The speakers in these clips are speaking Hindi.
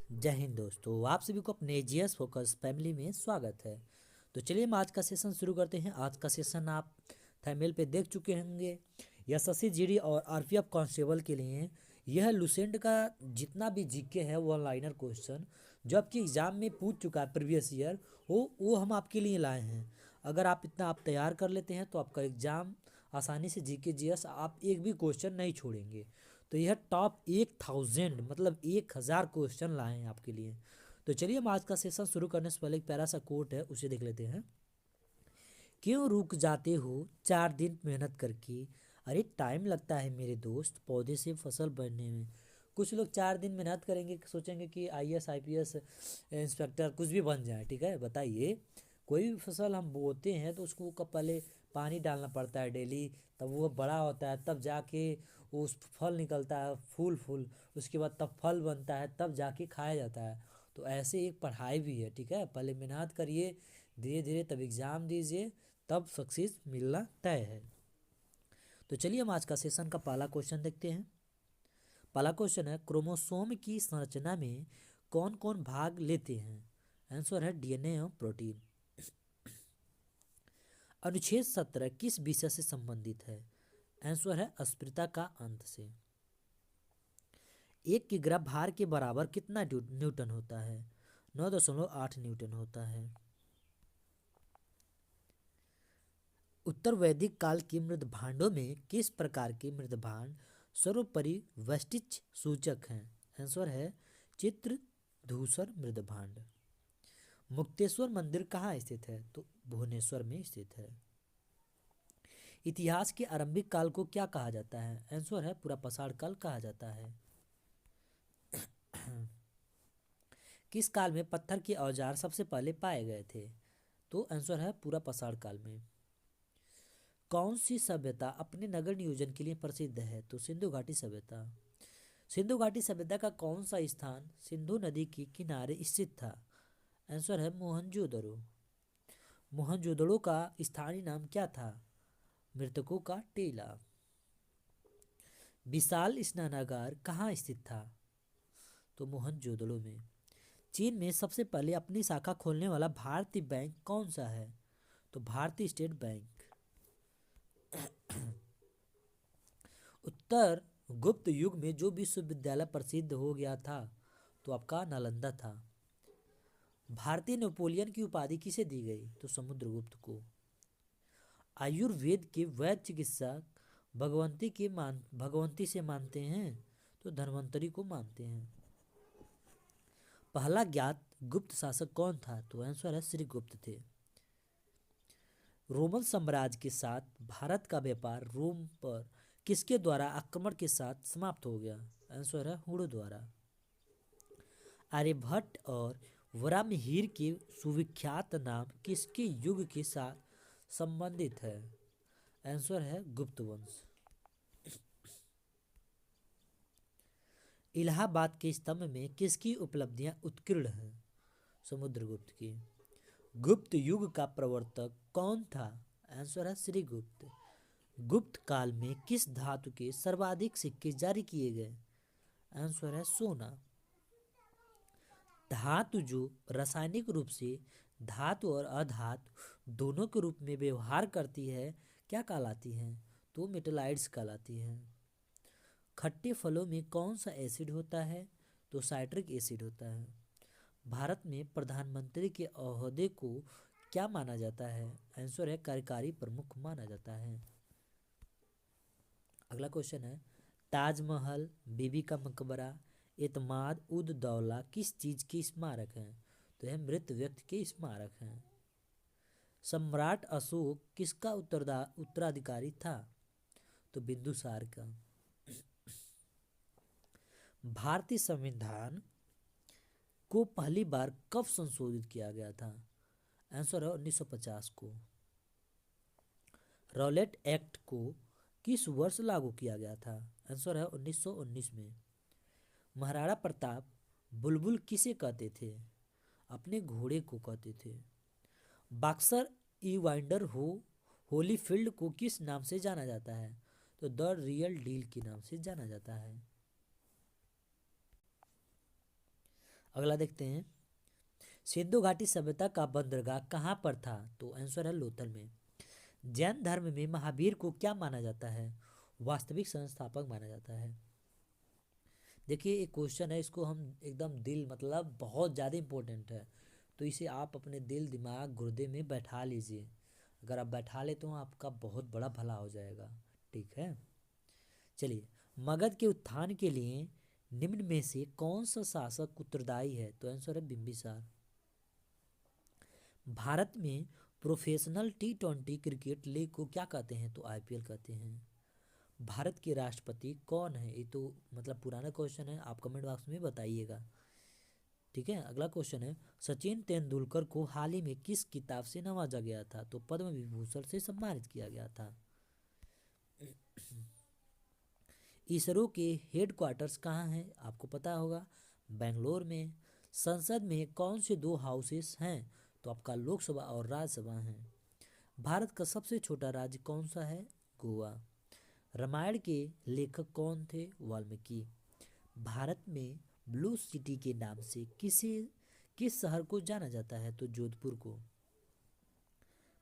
जय हिंद दोस्तों, आप सभी को अपने जीएस फोकस फैमिली में स्वागत है। तो चलिए हम आज का सेशन शुरू करते हैं। आज का सेशन आप थंबनेल पे देख चुके होंगे। एसएससी जीडी और आरपीएफ कांस्टेबल के लिए यह लुसेंट का जितना भी जीके है वो ऑनलाइनर क्वेश्चन जो आपके एग्जाम में पूछ चुका है प्रीवियस ईयर, वो हम आपके लिए लाए हैं। अगर आप इतना आप तैयार कर लेते हैं तो आपका एग्जाम आसानी से जीके जीएस आप एक भी क्वेश्चन नहीं छोड़ेंगे। तो यह टॉप 1000 मतलब 1000 क्वेश्चन लाए हैं आपके लिए। तो चलिए हम आज का सेशन शुरू करने से पहले एक प्यारा सा कोट है उसे देख लेते हैं। क्यों रुक जाते हो 4 दिन मेहनत करके, अरे टाइम लगता है मेरे दोस्त पौधे से फसल बनने में। कुछ लोग 4 दिन मेहनत करेंगे, सोचेंगे कि आईएएस आईपीएस इंस्पेक्टर कुछ भी बन जाए। ठीक है, बताइए कोई भी फसल हम बोते हैं तो उसको कब पहले पानी डालना पड़ता है डेली, तब वो बड़ा होता है, तब जाके उस फल निकलता है, फूल फूल उसके बाद तब फल बनता है, तब जाके खाया जाता है। तो ऐसे एक पढ़ाई भी है। ठीक है, पहले मेहनत करिए, धीरे धीरे तब एग्ज़ाम दीजिए, तब सक्सेस मिलना तय है। तो चलिए हम आज का सेशन का पहला क्वेश्चन देखते हैं। पहला क्वेश्चन है, क्रोमोसोम की संरचना में कौन कौन भाग लेते हैं? आंसर है डीएनए और प्रोटीन। अनुच्छेद 17 किस विषय से संबंधित है? आंसर है अस्पृता का अंत से। 1 किग्रा भार के बराबर कितना न्यूटन होता है? 9.8 न्यूटन होता है। उत्तर वैदिक काल की मृदभांडों में किस प्रकार के मृदभांड सर्वोपरि वैशिष्ट्य सूचक हैं? आंसर है चित्र धूसर मृदभांड। मुक्तेश्वर मंदिर कहाँ स्थित है? तो भुवनेश्वर में स्थित है। इतिहास के आरंभिक काल को क्या कहा जाता है? आंसर है पुरापाषाण काल कहा जाता है। किस काल में पत्थर के औजार सबसे पहले पाए गए थे? तो आंसर है पुरापाषाण काल में। कौन सी सभ्यता अपने नगर नियोजन के लिए प्रसिद्ध है? तो सिंधु घाटी सभ्यता। सिंधु घाटी सभ्यता का कौन सा स्थान सिंधु नदी के किनारे स्थित था? आंसर है मोहनजोदड़ो। मोहनजोदड़ो का स्थानीय नाम क्या था? मृतकों का टीला। विशाल स्नानागार कहाँ स्थित था? तो मोहनजोदड़ो में। चीन में सबसे पहले अपनी शाखा खोलने वाला भारतीय बैंक कौन सा है? तो भारतीय स्टेट बैंक। उत्तर गुप्त युग में जो विश्वविद्यालय प्रसिद्ध हो गया था तो आपका नालंदा था। भारतीय नेपोलियन की उपाधि किसे दी गई? तो समुद्रगुप्त को। आयुर्वेद के वैद्य चिकित्सक भगवंती से मानते हैं तो धन्वंतरी को मानते हैं। पहला ज्ञात गुप्त शासक कौन था? तो आंसर है श्रीगुप्त थे। रोमन साम्राज्य के साथ भारत का व्यापार रोम पर किसके द्वारा आक्रमण के साथ समाप्त हो गया? आंसर है हुण द्वारा। आर्यभट्ट और वराहमिहिर के सुविख्यात नाम किसके युग के साथ संबंधित है? आंसर है गुप्त वंश। इलाहाबाद के स्तंभ में किसकी उपलब्धियां उत्कीर्ण हैं? समुद्रगुप्त की। गुप्त युग का प्रवर्तक कौन था? आंसर है श्रीगुप्त। गुप्त काल में किस धातु के सर्वाधिक सिक्के जारी किए गए? आंसर है सोना। धातु जो रासायनिक रूप से धातु और अधातु दोनों के रूप में व्यवहार करती है क्या कहलाती हैं? तो मेटलाइट्स कहलाती हैं। खट्टे फलों में कौन सा एसिड होता है? तो साइट्रिक एसिड होता है। भारत में प्रधानमंत्री के ओहदे को क्या माना जाता है? आंसर है कार्यकारी प्रमुख माना जाता है। अगला क्वेश्चन है, ताजमहल, बीबी का मकबरा, एतमाद उद दौला किस चीज के स्मारक हैं? तो यह मृत व्यक्ति के स्मारक हैं। सम्राट अशोक किसका उत्तराधिकारी था? तो बिंदुसार का। भारतीय संविधान को पहली बार कब संशोधित किया गया था? आंसर है 1950 को। रॉलेट एक्ट को किस वर्ष लागू किया गया था? आंसर है 1919 में। महाराणा प्रताप बुलबुल किसे कहते थे? अपने घोड़े को कहते थे। बॉक्सर ईवांडर होलीफील्ड को किस नाम से जाना जाता है? तो द रियल डील के नाम से जाना जाता है। अगला देखते हैं, सिंधु घाटी सभ्यता का बंदरगाह कहाँ पर था? तो आंसर है लोथल में। जैन धर्म में महावीर को क्या माना जाता है? वास्तविक संस्थापक माना जाता है। देखिए एक क्वेश्चन है, इसको हम एकदम दिल मतलब बहुत ज़्यादा इंपॉर्टेंट है, तो इसे आप अपने दिल दिमाग गुर्दे में बैठा लीजिए। अगर आप बैठा लेते हो आपका बहुत बड़ा भला हो जाएगा। ठीक है, चलिए, मगध के उत्थान के लिए निम्न में से कौन सा शासक उत्तरदायी है? तो आंसर है बिंबिसार। भारत में प्रोफेशनल T20 क्रिकेट लीग को क्या कहते हैं? तो IPL कहते हैं। भारत के राष्ट्रपति कौन है? ये तो मतलब पुराना क्वेश्चन है, आप कमेंट बॉक्स में बताइएगा। ठीक है, अगला क्वेश्चन है, सचिन तेंदुलकर को हाल ही में किस किताब से नवाजा गया था? तो पद्म विभूषण से सम्मानित किया गया था। इसरो के हेडक्वार्टर्स कहाँ हैं? आपको पता होगा, बेंगलोर में। संसद में कौन से दो हाउसेस हैं? तो आपका लोकसभा और राज्यसभा हैं। भारत का सबसे छोटा राज्य कौन सा है? गोवा। रामायण के लेखक कौन थे? वाल्मीकि। भारत में ब्लू सिटी के नाम से किस शहर को जाना जाता है? तो जोधपुर को।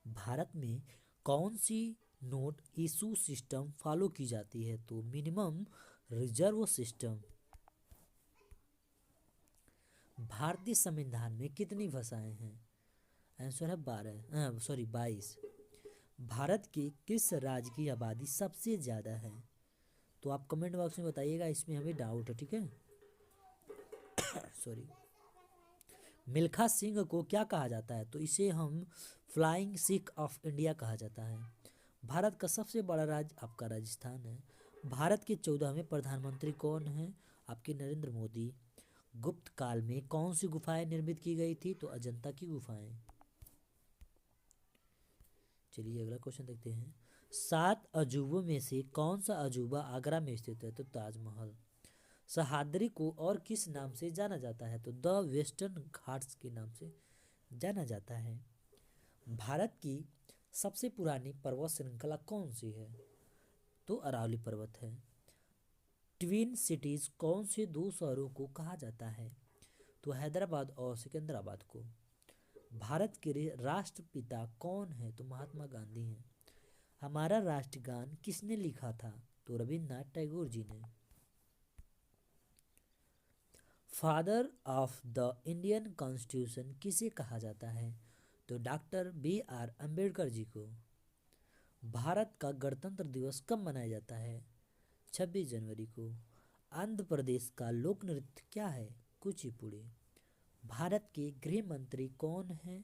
भारत में कौन सी नोट इशू सिस्टम फॉलो की जाती है? तो मिनिमम रिजर्व सिस्टम। भारतीय संविधान में कितनी भाषाएं हैं? आंसर है 22। भारत के किस राज्य की आबादी सबसे ज़्यादा है? तो आप कमेंट बॉक्स में बताइएगा, इसमें हमें डाउट है। ठीक है, सॉरी। मिल्खा सिंह को क्या कहा जाता है? तो इसे हम फ्लाइंग सिख ऑफ इंडिया कहा जाता है। भारत का सबसे बड़ा राज्य आपका राजस्थान है। भारत के 14वें प्रधानमंत्री कौन हैं? आपके नरेंद्र मोदी। गुप्त काल में कौन सी गुफाएं निर्मित की गई थी? तो अजंता की गुफाएं। चलिए अगला क्वेश्चन देखते हैं, 7 अजूबों में से कौन सा अजूबा आगरा में स्थित है? तो ताजमहल। सह्याद्री को और किस नाम से जाना जाता है? तो द वेस्टर्न घाट्स के नाम से जाना जाता है। भारत की सबसे पुरानी पर्वत श्रृंखला कौन सी है? तो अरावली पर्वत है। ट्विन सिटीज कौन से दो शहरों को कहा जाता है? तो हैदराबाद और सिकंदराबाद को। भारत के राष्ट्रपिता कौन है? तो महात्मा गांधी हैं। हमारा राष्ट्रगान किसने लिखा था? तो रविन्द्रनाथ टैगोर जी ने। Father of the Indian constitution किसे कहा जाता है? तो डॉक्टर BR अम्बेडकर जी को। भारत का गणतंत्र दिवस कब मनाया जाता है? 26 जनवरी को। आंध्र प्रदेश का लोक नृत्य क्या है? कुचिपुड़ी। भारत के गृह मंत्री कौन हैं?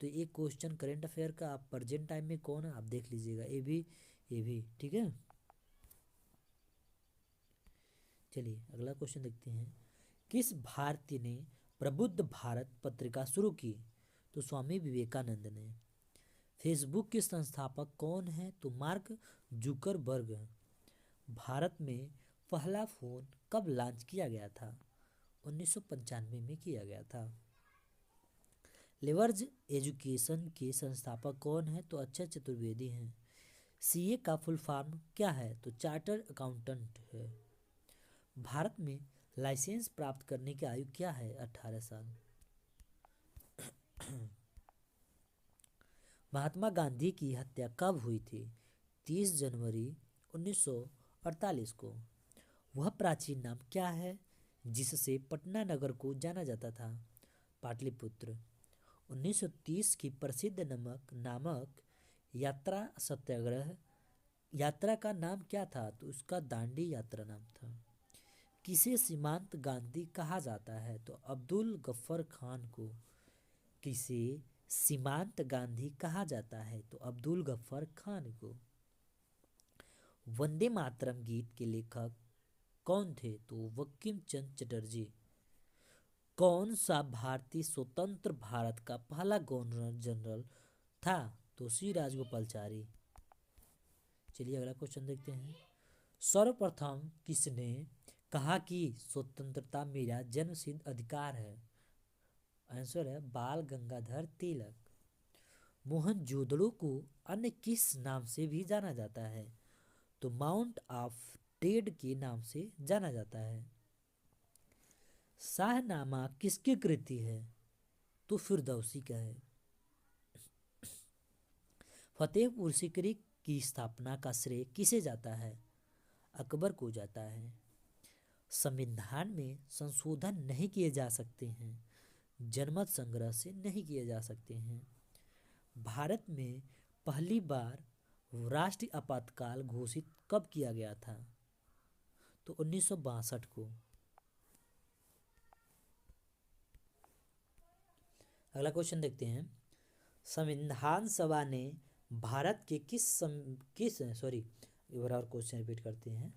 तो एक क्वेश्चन करेंट अफेयर का, आप प्रेजेंट टाइम में कौन है आप देख लीजिएगा, ये भी ठीक है। चलिए अगला क्वेश्चन देखते हैं, किस भारतीय ने प्रबुद्ध भारत पत्रिका शुरू की? तो स्वामी विवेकानंद ने। फेसबुक के संस्थापक कौन है? तो मार्क जुकरबर्ग। भारत में पहला फ़ोन कब लॉन्च किया गया था? 1995 में किया गया था। लेवर्ज एजुकेशन के संस्थापक कौन है? तो अक्षय चतुर्वेदी हैं। CA का फुल फॉर्म क्या है? तो चार्टर्ड अकाउंटेंट है। भारत में लाइसेंस प्राप्त करने की आयु क्या है? 18 साल। महात्मा गांधी की हत्या कब हुई थी? 30 जनवरी 1948 को। वह प्राचीन नाम क्या है जिससे पटना नगर को जाना जाता था? पाटलिपुत्र। 1930 की प्रसिद्ध नामक यात्रा सत्याग्रह यात्रा का नाम क्या था? तो उसका दांडी यात्रा नाम था। किसे सीमांत गांधी कहा जाता है? तो अब्दुल गफ्फर खान को। किसे सीमांत गांधी कहा जाता है? तो अब्दुल गफ्फर खान को। वंदे मातरम गीत के लेखक कौन थे? तो बंकिम चंद्र चटर्जी। कौन सा भारतीय स्वतंत्र भारत का पहला गवर्नर जनरल था? तो श्री राजगोपालचारी। चलिए अगला क्वेश्चन देखते हैं, सर्वप्रथम किसने कहा कि स्वतंत्रता मेरा जन्मसिद्ध अधिकार है? आंसर है बाल गंगाधर तिलक। मोहनजोदड़ो को अन्य किस नाम से भी जाना जाता है? तो माउंट ऑफ डेड के नाम से जाना जाता है। शाहनामा किसकी कृति है? तो फिरदौसी का है। फतेहपुर सीकरी की स्थापना का श्रेय किसे जाता है? अकबर को जाता है। संविधान में संशोधन नहीं किए जा सकते हैं, जनमत संग्रह से नहीं किए जा सकते हैं। भारत में पहली बार राष्ट्रीय आपातकाल घोषित कब किया गया था? तो 1962 को। अगला क्वेश्चन देखते हैं। संविधान सभा ने भारत के एक बार और क्वेश्चन रिपीट करते हैं।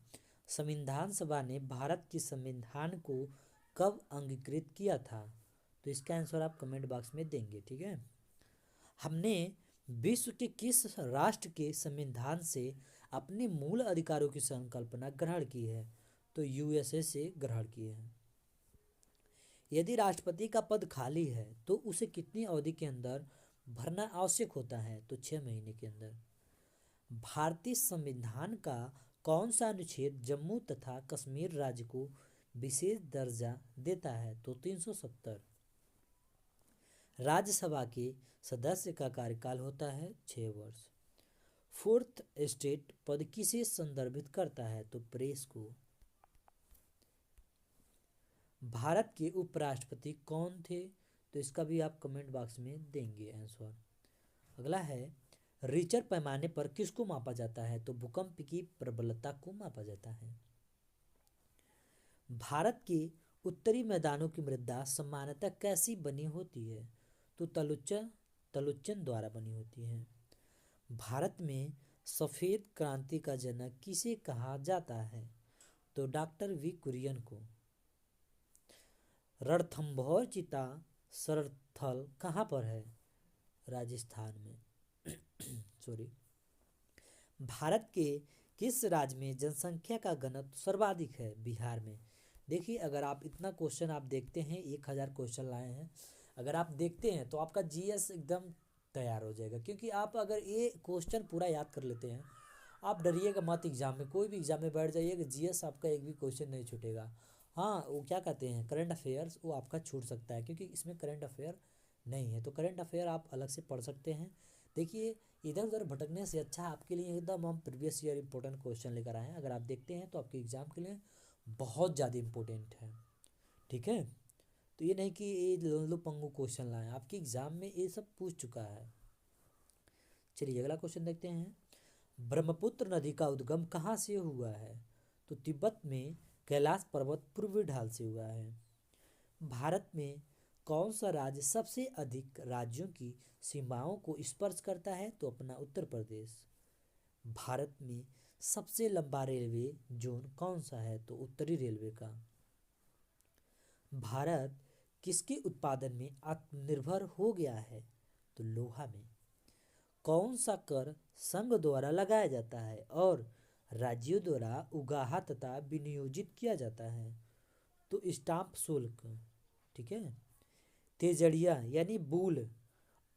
संविधान सभा ने भारत के संविधान को कब अंगीकृत किया था? तो इसका आंसर आप कमेंट बॉक्स में देंगे, ठीक है। हमने विश्व के किस राष्ट्र के संविधान से अपने मूल अधिकारों की संकल्पना ग्रहण की है? तो यूएसए से ग्रहण की है। यदि राष्ट्रपति का पद खाली है तो उसे कितनी अवधि के अंदर भरना आवश्यक होता है? तो 6 महीने के अंदर। भारतीय संविधान का कौन सा अनुच्छेद जम्मू तथा कश्मीर राज्य को विशेष दर्जा देता है? तो 370। राज्यसभा के सदस्य का कार्यकाल होता है 6 वर्ष। फोर्थ एस्टेट पद किसे संदर्भित करता है? तो प्रेस को। भारत के उपराष्ट्रपति कौन थे? तो इसका भी आप कमेंट बॉक्स में देंगे आंसर। अगला है, रिचर पैमाने पर किसको मापा जाता है? तो भूकंप की प्रबलता को मापा जाता है। भारत के उत्तरी मैदानों की मृदा सामान्यतः कैसी बनी होती है? तो तलुच्चन द्वारा बनी होती है। भारत में सफेद क्रांति का जनक किसे कहा जाता है? तो डॉक्टर वी कुरियन को। रणथंभौर चिता शरथल कहाँ पर है? राजस्थान में। सॉरी। भारत के किस राज्य में जनसंख्या का घनत्व सर्वाधिक है? बिहार में। देखिए, अगर आप इतना क्वेश्चन आप देखते हैं, 1000 क्वेश्चन लाए हैं, अगर आप देखते हैं तो आपका जीएस एकदम तैयार हो जाएगा। क्योंकि आप अगर ये क्वेश्चन पूरा याद कर लेते हैं, आप डरिएगा मत। एग्जाम में, कोई भी एग्जाम में बैठ जाइएगा, जीएस आपका एक भी क्वेश्चन नहीं छूटेगा। हाँ, वो क्या कहते हैं, करंट अफेयर्स, वो आपका छूट सकता है क्योंकि इसमें करंट अफेयर नहीं है। तो करंट अफेयर आप अलग से पढ़ सकते हैं। देखिए, इधर उधर भटकने से अच्छा आपके लिए एकदम हम प्रीवियस ईयर इंपॉर्टेंट क्वेश्चन लेकर आए हैं। अगर आप देखते हैं तो आपके एग्जाम के लिए बहुत ज़्यादा इंपॉर्टेंट है, ठीक है। तो ये नहीं कि ये लल्लू पंगू क्वेश्चन लाए, आपके एग्जाम में ये सब पूछ चुका है। चलिए अगला क्वेश्चन देखते हैं। ब्रह्मपुत्र नदी का उद्गम कहाँ से हुआ है? तो तिब्बत में कैलाश पर्वत पूर्वी ढाल से हुआ है। भारत में कौन सा राज्य सबसे अधिक राज्यों की सीमाओं को स्पर्श करता है? तो अपना उत्तर प्रदेश। भारत में सबसे लंबा रेलवे जोन कौन सा है? तो उत्तरी रेलवे का। भारत किसके उत्पादन में आत्मनिर्भर हो गया है? तो लोहा में। कौन सा कर संघ द्वारा लगाया जाता है और राज्यों द्वारा उगाहा तथा विनियोजित किया जाता है? तो स्टाम्प शुल्क, ठीक है। तेजड़िया यानी बूल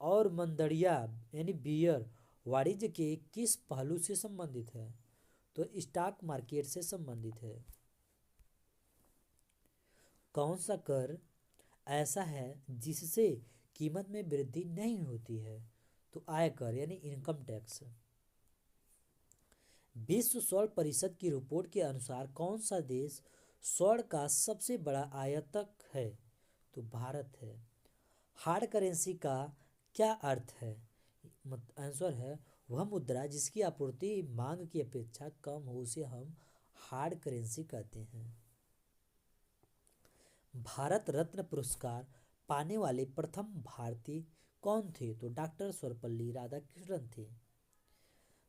और मंदड़िया यानी बियर वाणिज्य के किस पहलू से संबंधित है? तो स्टॉक मार्केट से संबंधित है। कौन सा कर ऐसा है जिससे कीमत में वृद्धि नहीं होती है? तो आयकर यानी इनकम टैक्स। विश्व स्वर्ण परिषद की रिपोर्ट के अनुसार कौन सा देश स्वर्ण का सबसे बड़ा आयातक है? तो भारत है। हार्ड करेंसी का क्या अर्थ है? आंसर है वह मुद्रा जिसकी आपूर्ति मांग की अपेक्षा कम हो, उसे हम हार्ड करेंसी कहते हैं। भारत रत्न पुरस्कार पाने वाले प्रथम भारतीय कौन थे? तो डॉक्टर सर्वपल्ली राधाकृष्णन थे।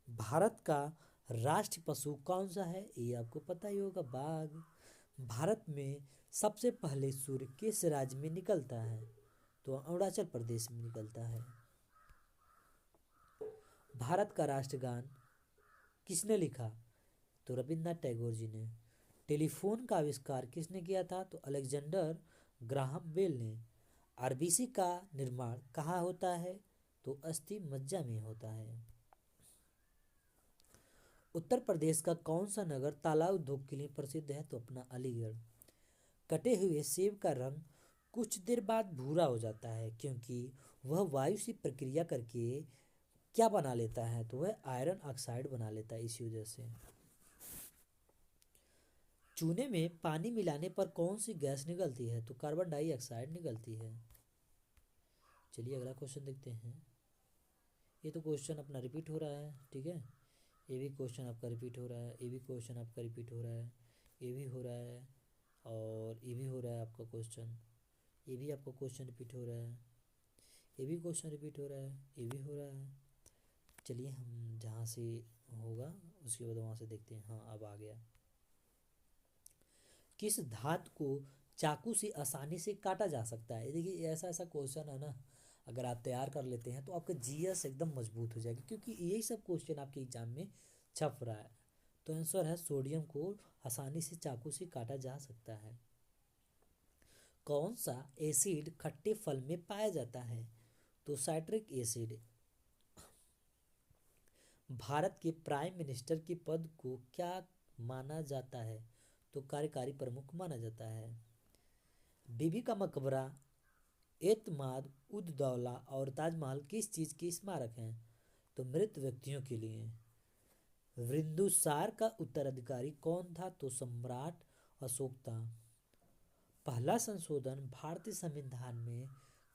भारत का राष्ट्रीय पशु कौन सा है? ये आपको पता ही होगा, बाघ। भारत में सबसे पहले सूर्य किस राज्य में निकलता है? तो अरुणाचल प्रदेश में निकलता है। भारत का राष्ट्रगान किसने लिखा? तो रविन्द्रनाथ टैगोर जी ने। टेलीफोन का आविष्कार किसने किया था? तो अलेक्जेंडर ग्राहम बेल ने। आरबीसी का निर्माण कहाँ होता है? तो अस्थि मज्जा में होता है। उत्तर प्रदेश का कौन सा नगर ताला उद्योग के लिए प्रसिद्ध है? तो अपना अलीगढ़। कटे हुए सेब का रंग कुछ देर बाद भूरा हो जाता है क्योंकि वह वायु से प्रक्रिया करके क्या बना लेता है, तो वह आयरन ऑक्साइड बना लेता है इसी वजह से। चूने में पानी मिलाने पर कौन सी गैस निकलती है, तो कार्बन डाइऑक्साइड निकलती है। चलिए अगला क्वेश्चन देखते हैं। ये तो क्वेश्चन अपना रिपीट हो रहा है, ठीक है। ये भी क्वेश्चन आपका रिपीट हो रहा है, ये भी क्वेश्चन आपका रिपीट हो रहा है, ये भी हो रहा है, और ये भी हो रहा है आपका क्वेश्चन, ये भी आपका क्वेश्चन रिपीट हो रहा है, ये भी क्वेश्चन रिपीट हो रहा है, ये भी हो रहा है। चलिए हम जहाँ से होगा उसके बाद वहाँ से देखते हैं। हाँ अब आ गया। किस धातु को चाकू से आसानी से काटा जा सकता है। देखिए ऐसा ऐसा क्वेश्चन है ना, अगर आप तैयार कर लेते हैं तो आपका जीएस एकदम मजबूत हो जाएगा, क्योंकि यही सब क्वेश्चन आपके एग्जाम में छप रहा है। तो आंसर है सोडियम को आसानी से चाकू से काटा जा सकता है। कौन सा एसिड खट्टे फल में पाया जाता है, तो साइट्रिक एसिड। भारत के प्राइम मिनिस्टर के पद को क्या माना जाता है, तो कार्यकारी प्रमुख माना जाता है। बीबी का मकबरा, एतमाद उद दौला और ताजमहल किस चीज़ के स्मारक हैं, तो मृत व्यक्तियों के लिए। बिंदुसार का उत्तराधिकारी कौन था, तो सम्राट अशोक था। पहला संशोधन भारतीय संविधान में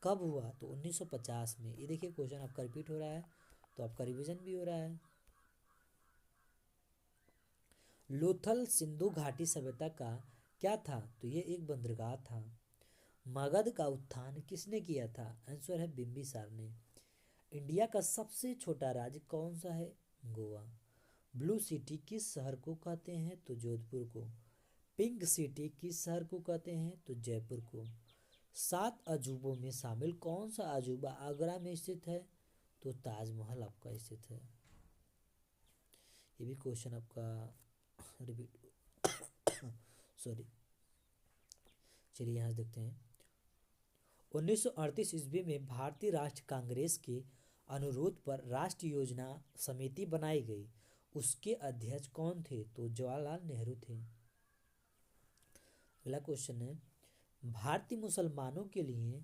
कब हुआ, तो 1950 में। ये देखिए क्वेश्चन आपका रिपीट हो रहा है, तो आपका रिवीजन भी हो रहा है। लोथल सिंधु घाटी सभ्यता का क्या था, तो ये एक बंदरगाह था। मगध का उत्थान किसने किया था, आंसर है बिंबिसार ने। इंडिया का सबसे छोटा राज्य कौन सा है, गोवा। ब्लू सिटी किस शहर को कहते हैं, तो जोधपुर को। पिंक सिटी किस शहर को कहते हैं, तो जयपुर को। 7 अजूबों में शामिल कौन सा अजूबा आगरा में स्थित है, तो ताजमहल आपका स्थित है। ये भी क्वेश्चन आपका रिपीट सॉरी। चलिए यहाँ देखते हैं। 1938 ईस्वी में भारतीय राष्ट्रीय कांग्रेस के अनुरोध पर राष्ट्रीय योजना समिति बनाई गई। उसके अध्यक्ष कौन थे, तो जवाहरलाल नेहरू थे। अगला क्वेश्चन है, भारतीय मुसलमानों के लिए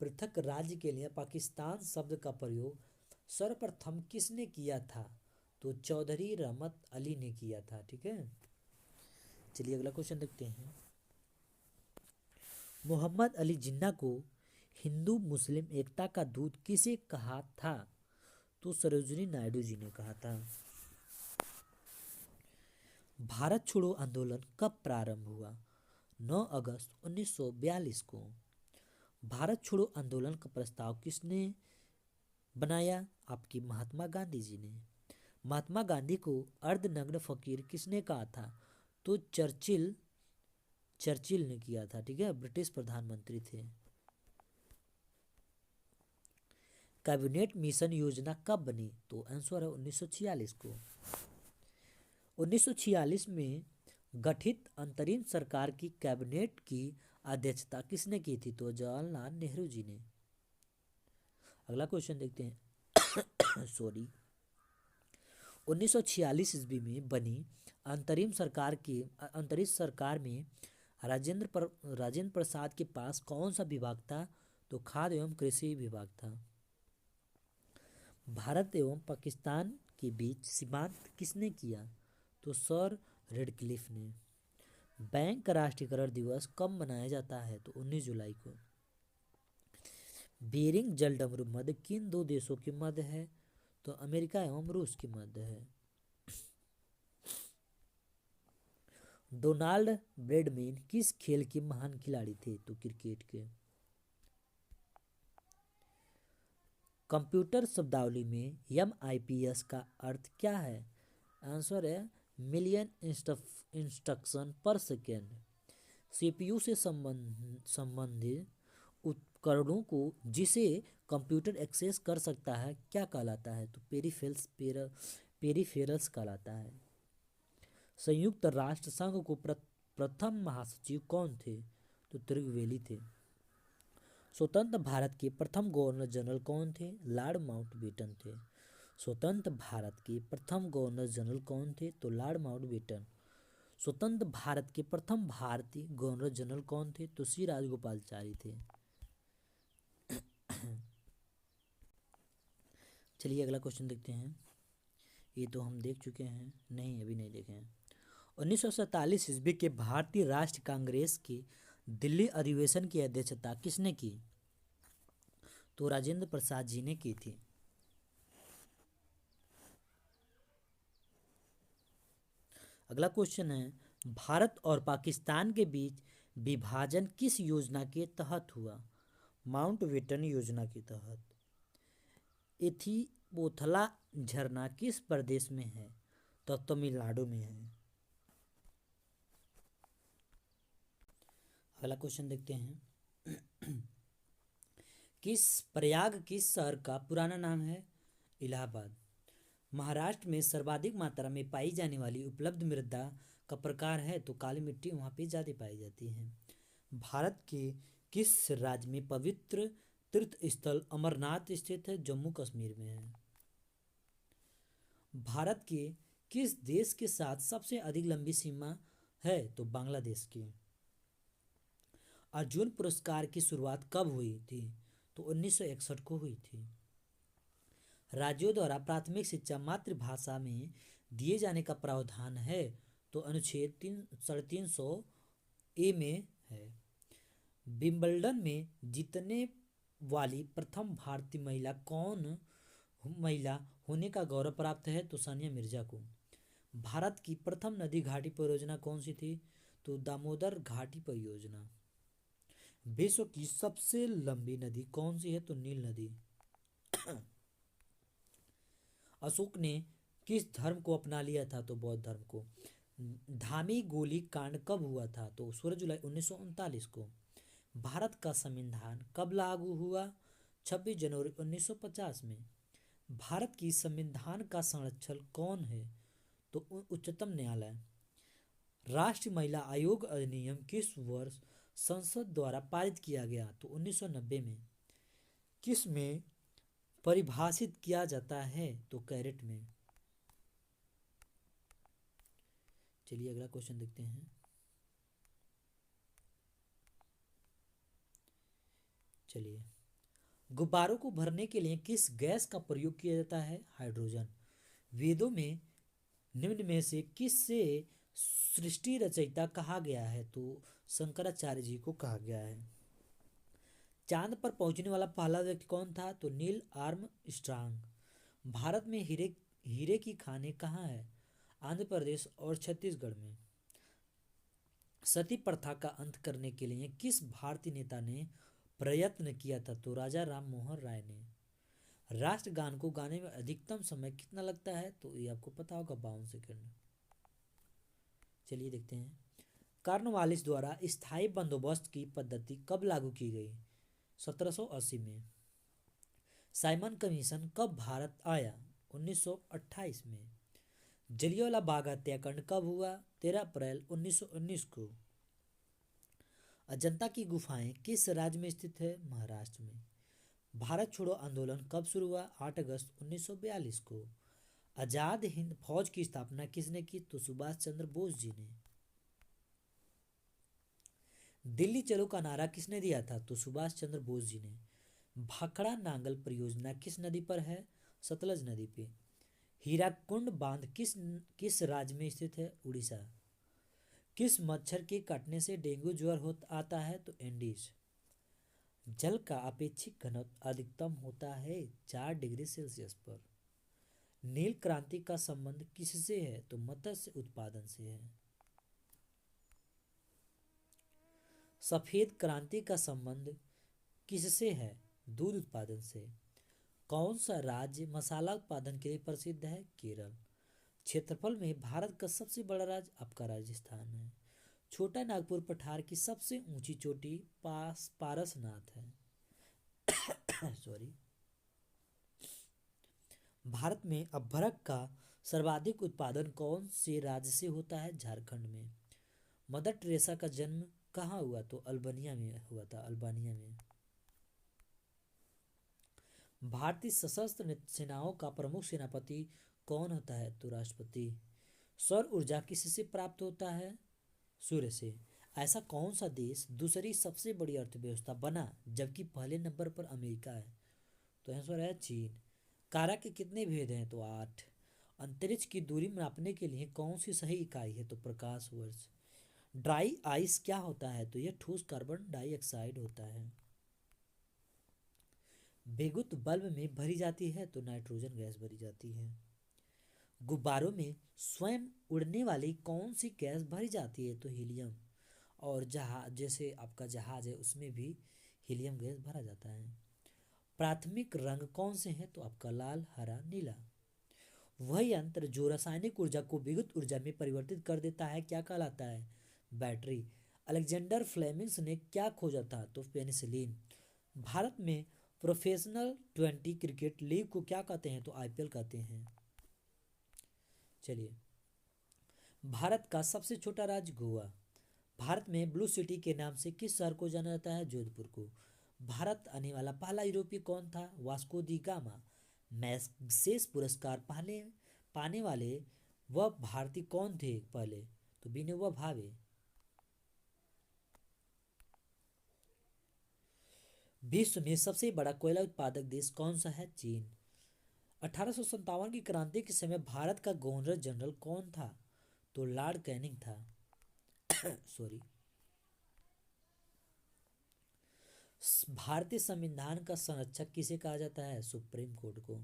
पृथक राज्य के लिए पाकिस्तान शब्द का प्रयोग सर्वप्रथम किसने किया था, तो चौधरी रहमत अली ने किया था, ठीक है। चलिए अगला क्वेश्चन देखते हैं। मोहम्मद अली जिन्ना को हिंदू मुस्लिम एकता का दूत किसे कहा था, तो सरोजिनी नायडू जी ने कहा था। भारत छोड़ो आंदोलन कब प्रारंभ हुआ, 9 अगस्त 1942 को। भारत छोड़ो आंदोलन का प्रस्ताव किसने बनाया, आपकी महात्मा गांधी जी ने। महात्मा गांधी को अर्धनग्न फकीर किसने कहा था, तो चर्चिल चर्चिल ने किया था, ठीक है, ब्रिटिश प्रधानमंत्री थे। कैबिनेट मिशन योजना कब बनी, तो आंसर है 1946 को। 1946 में गठित अंतरिम सरकार की कैबिनेट की अध्यक्षता किसने की थी, तो जवाहरलाल नेहरू जी ने। अगला क्वेश्चन देखते हैं सॉरी। 1946 ईस्वी में बनी अंतरिम सरकार में राजेंद्र प्रसाद के पास कौन सा विभाग था, तो खाद्य एवं कृषि विभाग था। भारत एवं पाकिस्तान के बीच सीमांत किसने किया, तो सर रेडक्लिफ ने। बैंक का राष्ट्रीयकरण दिवस कब मनाया जाता है, तो 19 जुलाई को। बेरिंग जलडमरू मध्य किन दो देशों के मध्य है, तो अमेरिका एवं रूस के मध्य है। डोनाल्ड ब्रैडमैन किस खेल के महान खिलाड़ी थे, तो क्रिकेट के। कंप्यूटर शब्दावली में MIPS का अर्थ क्या है, आंसर है मिलियन इंस्ट्रक्शन पर सेकेंड। CPU से संबंधित उपकरणों को जिसे कंप्यूटर एक्सेस कर सकता है क्या कहलाता है, तो पेरिफेरल्स कहलाता है। संयुक्त राष्ट्र संघ को प्रथम महासचिव कौन थे, तो त्रिवेली थे। स्वतंत्र भारत के प्रथम गवर्नर जनरल कौन थे, लॉर्ड माउंटबेटन थे। स्वतंत्र भारत के प्रथम गवर्नर जनरल कौन थे, तो लॉर्ड माउंटबेटन। स्वतंत्र भारत के प्रथम भारतीय गवर्नर जनरल कौन थे? तो श्री राजगोपालचारी थे। चलिए अगला क्वेश्चन देखते हैं। ये तो हम देख चुके हैं, नहीं अभी नहीं देखे हैं। 1947 ईस्वी के भारतीय राष्ट्रीय कांग्रेस के दिल्ली अधिवेशन की अध्यक्षता किसने की? तो राजेंद्र प्रसाद जी ने की थी। अगला क्वेश्चन है, भारत और पाकिस्तान के बीच विभाजन किस योजना के तहत हुआ? माउंटबेटन योजना के तहत। एथिपोथला झरना किस प्रदेश में है? तो तमिलनाडु में है। अगला क्वेश्चन देखते हैं। प्रयाग किस शहर का पुराना नाम है? इलाहाबाद। महाराष्ट्र में सर्वाधिक मात्रा में पाई जाने वाली उपलब्ध मृदा का प्रकार है? तो काली मिट्टी वहाँ पे ज़्यादा पाई जाती है। भारत के किस राज्य में पवित्र तीर्थ स्थल अमरनाथ स्थित है? जम्मू कश्मीर में है। भारत के किस देश के साथ सबसे अधिक लंबी सीमा है? तो बांग्लादेश की। अर्जुन पुरस्कार की शुरुआत कब हुई थी? तो 1961 को हुई थी। राज्यों द्वारा प्राथमिक शिक्षा मातृभाषा में दिए जाने का प्रावधान है? तो अनुच्छेद 350 ए में है। विंबलडन में जीतने वाली प्रथम भारतीय महिला होने का गौरव प्राप्त है? तो सानिया मिर्जा को। भारत की प्रथम नदी घाटी परियोजना कौन सी थी? तो दामोदर घाटी परियोजना। विश्व की सबसे लंबी नदी कौन सी है? तो नील नदी। अशोक ने किस धर्म को अपना लिया था? तो बौद्ध धर्म को। धामी गोली कांड कब हुआ था? तो 16 जुलाई 1939 को। भारत का संविधान कब लागू हुआ? 26 जनवरी 1950 में। भारत की संविधान का संरक्षक कौन है? तो उच्चतम न्यायालय। राष्ट्रीय महिला आयोग अधिनियम किस वर्ष संसद द्वारा पारित किया गया? तो 1990 में। किस में परिभाषित किया जाता है? तो कैरेट में। चलिए अगला क्वेश्चन देखते हैं। चलिए, गुब्बारों को भरने के लिए किस गैस का प्रयोग किया जाता है? हाइड्रोजन। वेदों में निम्न में से किससे सृष्टि रचयिता कहा गया है? तो शंकराचार्य जी को कहा गया है। चांद पर पहुंचने वाला पहला व्यक्ति कौन था? तो नील आर्मस्ट्रांग। भारत में हीरे की खानें कहाँ है? आंध्र प्रदेश और छत्तीसगढ़ में। सती प्रथा का अंत करने के लिए किस भारतीय नेता ने प्रयत्न किया था? तो राजा राम मोहन राय ने। राष्ट्रगान को गाने में अधिकतम समय कितना लगता है? तो ये आपको पता होगा, 52 सेकंड। चलिए देखते हैं। कॉर्नवालिस द्वारा स्थायी बंदोबस्त की पद्धति कब लागू की गई? 1780 में। साइमन कमीशन कब भारत आया? 1928 में। जलियांवाला बाग हत्याकांड कब हुआ? 13 अप्रैल 1919 को। अजंता की गुफाएं किस राज्य में स्थित है? महाराष्ट्र में। भारत छोड़ो आंदोलन कब शुरू हुआ? 8 अगस्त 1942 को। आजाद हिंद फौज की स्थापना किसने की? तो सुभाष चंद्र बोस जी ने। दिल्ली चलो का नारा किसने दिया था? तो सुभाष चंद्र बोस जी ने। भाखड़ा नांगल परियोजना किस नदी पर है? सतलज नदी पे। हीराकुंड बांध किस राज्य में स्थित है? उड़ीसा। किस मच्छर के काटने से डेंगू ज्वर आता है? तो एंडीज। जल का अपेक्षित घनत्व अधिकतम होता है 4 डिग्री सेल्सियस पर। नील क्रांति का संबंध किससे है? तो मत्स्य उत्पादन से है। सफेद क्रांति का संबंध किससे है? दूध उत्पादन से। कौन सा राज्य मसाला उत्पादन के लिए प्रसिद्ध है? केरल। क्षेत्रफल में भारत का सबसे बड़ा राज्य आपका राजस्थान है। छोटा नागपुर पठार की सबसे ऊंची चोटी पारसनाथ है। सॉरी। भारत में अभ्रक का सर्वाधिक उत्पादन कौन से राज्य से होता है? झारखंड में। मदर टेरेसा का जन्म कहाँ हुआ? तो अल्बानिया में हुआ था, अल्बानिया में। भारतीय सशस्त्र सेनाओं का प्रमुख सेनापति कौन होता है? तो राष्ट्रपति। सौर ऊर्जा किससे प्राप्त होता है? सूर्य से। ऐसा कौन सा देश दूसरी सबसे बड़ी अर्थव्यवस्था बना जबकि पहले नंबर पर अमेरिका है? तो आंसर है चीन। कारा के कितने भेद हैं? तो 8। अंतरिक्ष की दूरी नापने के लिए कौन सी सही इकाई है? तो प्रकाश वर्ष। ड्राई आइस क्या होता है? तो यह ठोस कार्बन डाइऑक्साइड होता है। बेगुत बल्ब में भरी जाती है? तो नाइट्रोजन गैस भरी जाती है। गुब्बारों में स्वयं उड़ने वाली कौन सी गैस भरी जाती है? तो हीलियम। और जहाज, जैसे आपका जहाज है उसमें भी हीलियम गैस भरा जाता है। प्राथमिक रंग कौन से हैं? तो आपका लाल, हरा, नीला। वह यंत्र जो रासायनिक ऊर्जा को विद्युत ऊर्जा में परिवर्तित कर देता है क्या कहलाता है? बैटरी। अलेक्जेंडर फ्लेमिंग्स ने क्या खोजा था? तो पेनिसिलिन। भारत में प्रोफेशनल 20 क्रिकेट लीग को क्या कहते हैं? तो आईपीएल कहते हैं। चलिए, भारत का सबसे छोटा राज्य गोवा। भारत में ब्लू सिटी के नाम से किस शहर को जाना जाता है? जोधपुर को। भारत आने वाला पहला यूरोपीय कौन था? वास्को दी गामा। मैग्सेस पुरस्कार पाने वाले वह भारतीय कौन थे पहले? तो विनोबा भावे। विश्व में सबसे बड़ा कोयला उत्पादक देश कौन सा है? चीन। 1857 की क्रांति के समय भारत का गवर्नर जनरल कौन था? तो लॉर्ड कैनिंग था। सॉरी। भारतीय संविधान का संरक्षक किसे कहा जाता है? सुप्रीम कोर्ट को।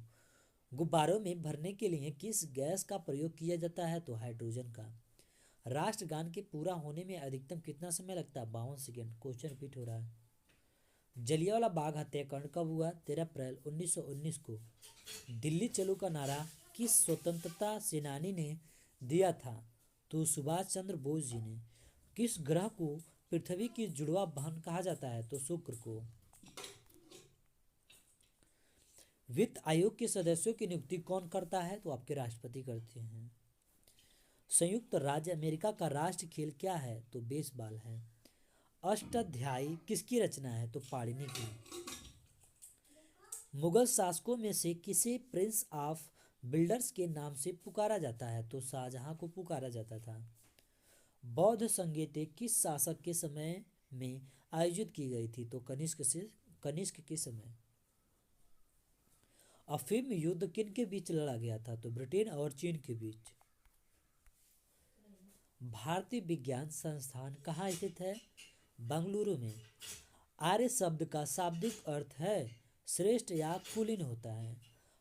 गुब्बारों में भरने के लिए किस गैस का प्रयोग किया जाता है? तो हाइड्रोजन का। राष्ट्रगान के पूरा होने में अधिकतम कितना समय लगता है? 52 सेकेंड। क्वेश्चन रिपीट हो रहा है। जलियांवाला बाग हत्याकांड कब हुआ? 13 अप्रैल 1919 को। दिल्ली चलो का नारा किस स्वतंत्रता सेनानी ने दिया था? तो सुभाष चंद्र बोस जी ने। किस ग्रह को पृथ्वी की जुड़वा बहन कहा जाता है? तो शुक्र को। वित्त आयोग के सदस्यों की नियुक्ति कौन करता है? तो आपके राष्ट्रपति करते हैं। संयुक्त राज्य अमेरिका का राष्ट्रीय खेल क्या है? तो बेसबॉल है। अष्टाध्यायी किसकी रचना है? तो पाणिनि की। मुगल शासकों में से किसे प्रिंस ऑफ बिल्डर्स के नाम से पुकारा जाता है? तो शाहजहां को पुकारा जाता था। बौद्ध संगीतें किस शासक के समय में आयोजित की गई थी? तो कनिष्क के समय। अफीम युद्ध किन के बीच लड़ा गया था? तो ब्रिटेन और चीन के बीच। भारतीय विज्ञान संस्थान कहाँ स्थित है? बेंगलुरु में। आर्य शब्द का शाब्दिक अर्थ है श्रेष्ठ या कुलीन होता है।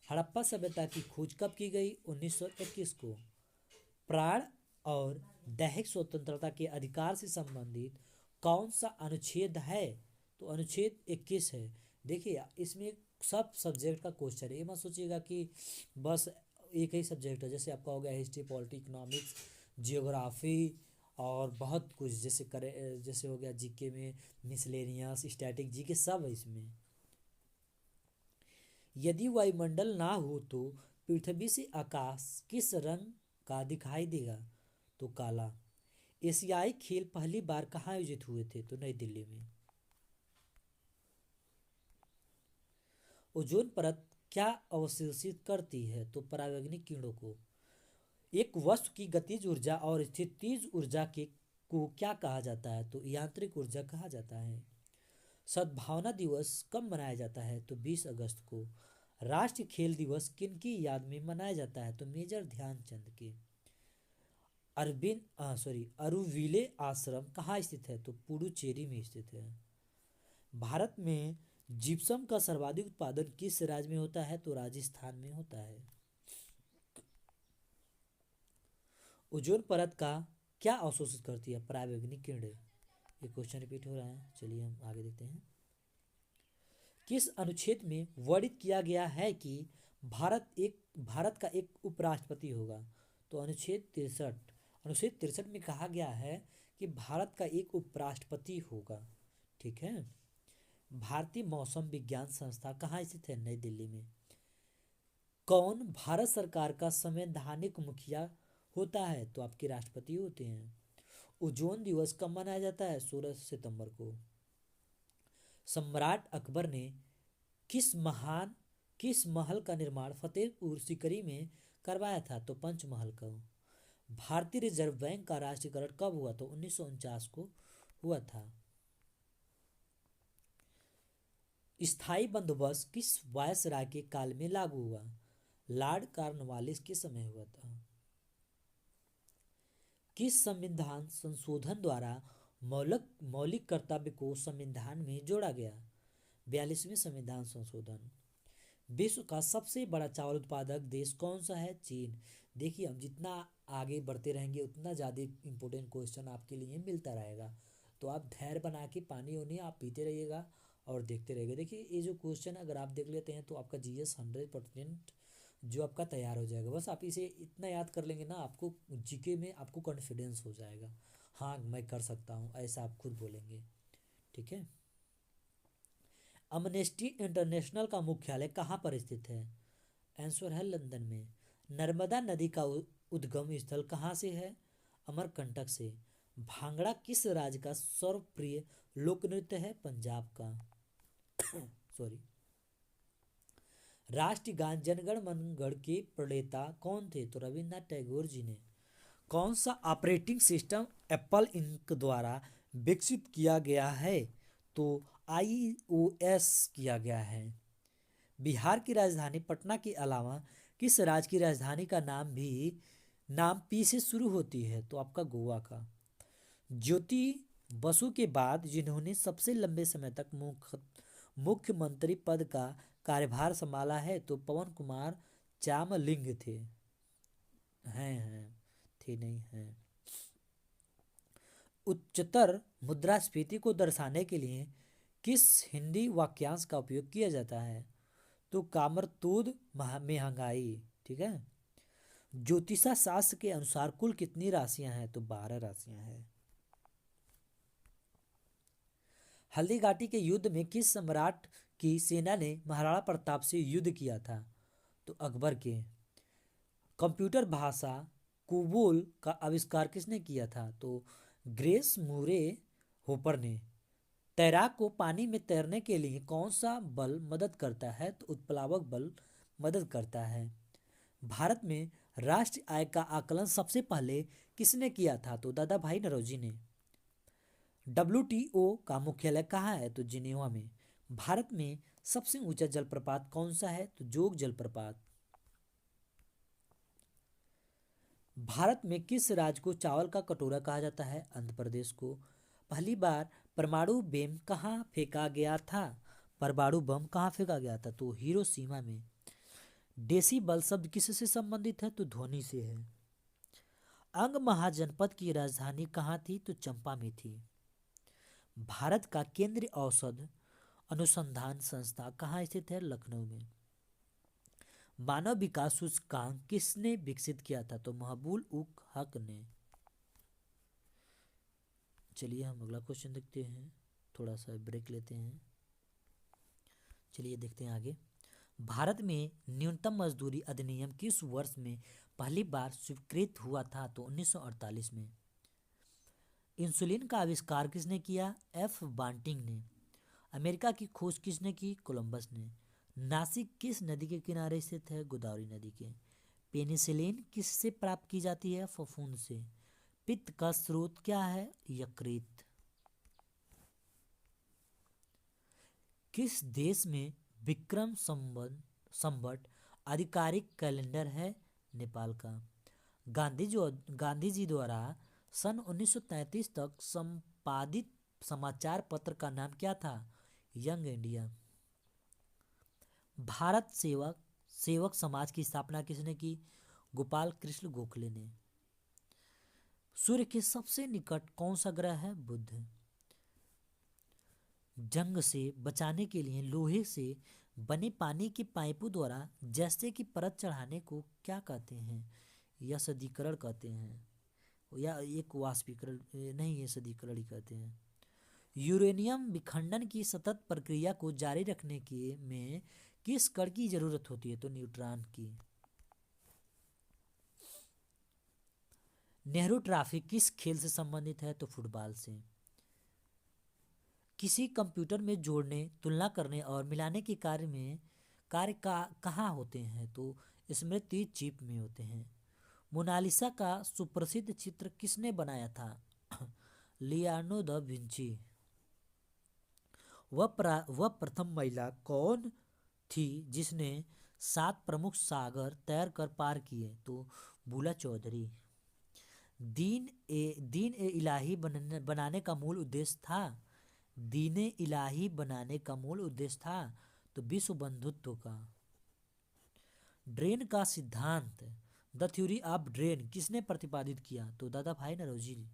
हड़प्पा सभ्यता की खोज कब की गई? 1921 को। प्राण और दैहिक स्वतंत्रता के अधिकार से संबंधित कौन सा अनुच्छेद है? तो अनुच्छेद 21 है। देखिए, इसमें सब सब्जेक्ट का क्वेश्चन है। ये मत सोचिएगा कि बस एक ही सब्जेक्ट है। जैसे आपका हो गया हिस्ट्री, पॉलिटी, इकोनॉमिक्स, जियोग्राफी और बहुत कुछ। जैसे हो गया जीके में मिसलेनियस, स्टैटिक जीके, सब है इसमें। यदि वायुमंडल ना हो तो पृथ्वी से आकाश किस रंग का दिखाई देगा? तो काला। एशियाई खेल पहली बार कहाँ आयोजित हुए थे? तो नई दिल्ली में। ओजोन परत क्या अवशोषित करती है? तो परावैंगनिक किरणों को। एक वस्तु की गतिज ऊर्जा और स्थितिज ऊर्जा के को क्या कहा जाता है? तो यांत्रिक ऊर्जा कहा जाता है। सद्भावना दिवस कब मनाया जाता है? तो 20 अगस्त को। राष्ट्रीय खेल दिवस किन की याद में मनाया जाता है? तो मेजर ध्यानचंद के। अरुविले आश्रम कहाँ स्थित है? तो पुडुचेरी में स्थित है। भारत में जिप्सम का सर्वाधिक उत्पादन किस राज्य में होता है? तो राजस्थान में होता है। ओजोन परत का क्या अवशोषित करती है? परावैंगनिक किरणें। ये क्वेश्चन रिपीट हो रहा है। चलिए हम आगे देखते हैं। किस अनुच्छेद में वर्णित किया गया है कि भारत का एक उपराष्ट्रपति होगा? तो अनुच्छेद 63। अनुच्छेद 63 में कहा गया है कि भारत का एक उपराष्ट्रपति होगा। ठीक है। भारतीय मौसम विज्ञान संस्था कहाँ स्थित है? नई दिल्ली में। कौन भारत सरकार का संवैधानिक मुखिया होता है? तो आपके राष्ट्रपति होते हैं। ओजोन दिवस कब मनाया जाता है? 16 सितंबर को। सम्राट अकबर ने किस महल का निर्माण फतेहपुर सीकरी में करवाया था? तो पंचमहल का। भारतीय रिजर्व बैंक का राष्ट्रीयकरण कब हुआ? तो 1949 को हुआ था। स्थायी बंदोबस्त किस वायसराय के काल में लागू हुआ? लॉर्ड कॉर्नवालिस के समय हुआ था। किस संविधान संशोधन द्वारा मौलिक कर्तव्य को संविधान में जोड़ा गया? 42वें संविधान संशोधन। विश्व का सबसे बड़ा चावल उत्पादक देश कौन सा है? चीन। देखिए, हम जितना आगे बढ़ते रहेंगे उतना ज़्यादा इंपॉर्टेंट क्वेश्चन आपके लिए मिलता रहेगा, तो आप धैर्य बना के पानी वानी आप पीते रहिएगा और देखते रहिएगा। देखिए, ये जो क्वेश्चन अगर आप देख लेते हैं तो आपका जीएस 100% जो आपका तैयार हो जाएगा। बस आप इसे इतना याद कर लेंगे ना, आपको जीके में आपको कॉन्फिडेंस हो जाएगा। हाँ, मैं कर सकता हूँ, ऐसा आप खुद बोलेंगे। ठीक है। अमनेस्टी इंटरनेशनल का मुख्यालय कहाँ पर स्थित है? आंसर है लंदन में। नर्मदा नदी का उद्गम स्थल कहाँ से है? अमरकंटक से। भांगड़ा किस राज्य का सर्वप्रिय लोक नृत्य है? पंजाब का। सॉरी। राष्ट्रीय गान जनगण मनगढ़ के प्रणेता कौन थे? तो रविन्द्रनाथ टैगोर जी ने। कौन सा ऑपरेटिंग सिस्टम एप्पल इंक द्वारा विकसित किया गया है? तो iOS किया गया है। बिहार की राजधानी पटना के अलावा किस राज्य की राजधानी का नाम पी से शुरू होती है? तो आपका गोवा का। ज्योति बसु के बाद जिन्होंने सबसे लंबे समय तक मुख्यमंत्री पद का कार्यभार संभाला है? तो पवन कुमार चामलिंग थे। हैं थे नहीं हैं। उच्चतर मुद्रास्फीति को दर्शाने के लिए किस हिंदी वाक्यांश का उपयोग किया जाता है? तो कामरतूद महंगाई। ठीक है। ज्योतिषा शास्त्र के अनुसार कुल कितनी राशियां हैं? तो 12 राशियां हैं। हल्दी घाटी के युद्ध में किस सम्राट की सेना ने महाराणा प्रताप से युद्ध किया था? तो अकबर के। कंप्यूटर भाषा कोबोल का आविष्कार किसने किया था? तो ग्रेस मूरे होपर ने। तैराक को पानी में तैरने के लिए कौन सा बल मदद करता है? तो उत्प्लावक बल मदद करता है। भारत में राष्ट्रीय आय का आकलन सबसे पहले किसने किया था? तो दादा भाई नौरोजी ने। WTO का मुख्यालय कहाँ है? तो जिनेवा में। भारत में सबसे ऊंचा जलप्रपात कौन सा है? तो जोग जलप्रपात। भारत में किस राज्य को चावल का कटोरा कहा जाता है? आंध्र प्रदेश को। पहली बार परमाणु बम कहाँ फेंका गया था? परमाणु बम कहाँ फेंका गया था? तो हिरोशिमा में। डेसिबल शब्द किससे संबंधित है? तो ध्वनि से है। अंग महाजनपद की राजधानी कहाँ थी? तो चंपा में थी। भारत का केंद्रीय औषध अनुसंधान संस्था कहाँ स्थित है? लखनऊ में। मानव विकास सूचकांक किसने विकसित किया था? तो महबूब उल हक ने। चलिए हम अगला क्वेश्चन देखते हैं, थोड़ा सा ब्रेक लेते हैं। चलिए देखते हैं आगे। भारत में न्यूनतम मजदूरी अधिनियम किस वर्ष में पहली बार स्वीकृत हुआ था? तो 1948 में। इंसुलिन का आविष्कार किसने किया? एफ बांटिंग ने। अमेरिका की खोज किसने की? कोलंबस ने। नासिक किस नदी के किनारे स्थित है? गोदावरी नदी के। पेनिसिलिन किससे प्राप्त की जाती है? फफूंद से। पित्त का स्रोत क्या है? यकृत। किस देश में विक्रम संवत आधिकारिक कैलेंडर है? नेपाल का। गांधी जी द्वारा सन 1933 तक संपादित समाचार पत्र का नाम क्या था? Young India. भारत सेवक समाज की स्थापना किसने की? गोपाल कृष्ण गोखले ने। सूर्य के सबसे निकट कौन सा ग्रह है? बुध। जंग से बचाने के लिए लोहे से बने पानी की पाइपों द्वारा जस्ते की परत चढ़ाने को क्या कहते हैं? या सदीकरण कहते हैं, या एक वाष्पीकरण नहीं, ये सदीकरण ही कहते हैं। यूरेनियम विखंडन की सतत प्रक्रिया को जारी रखने के में किस कण की जरूरत होती है? तो न्यूट्रॉन की। नेहरू ट्रॉफी किस खेल से संबंधित है? तो फुटबॉल से। किसी कंप्यूटर में जोड़ने, तुलना करने और मिलाने के कार्य कहाँ होते हैं? तो स्मृति चिप में होते हैं। मोनालिसा का सुप्रसिद्ध चित्र किसने बनाया था? Leonardo da Vinci. वह प्रथम महिला कौन थी जिसने 7 प्रमुख सागर तैर कर पार किए? तो बुला चौधरी। दीन ए इलाही बनाने का मूल उद्देश्य था। दीन ए इलाही बनाने का मूल उद्देश्य था तो विश्व बंधुत्व का। ड्रेन का सिद्धांत, द थ्योरी ऑफ ड्रेन, किसने प्रतिपादित किया? तो दादा भाई नौरोजी ने।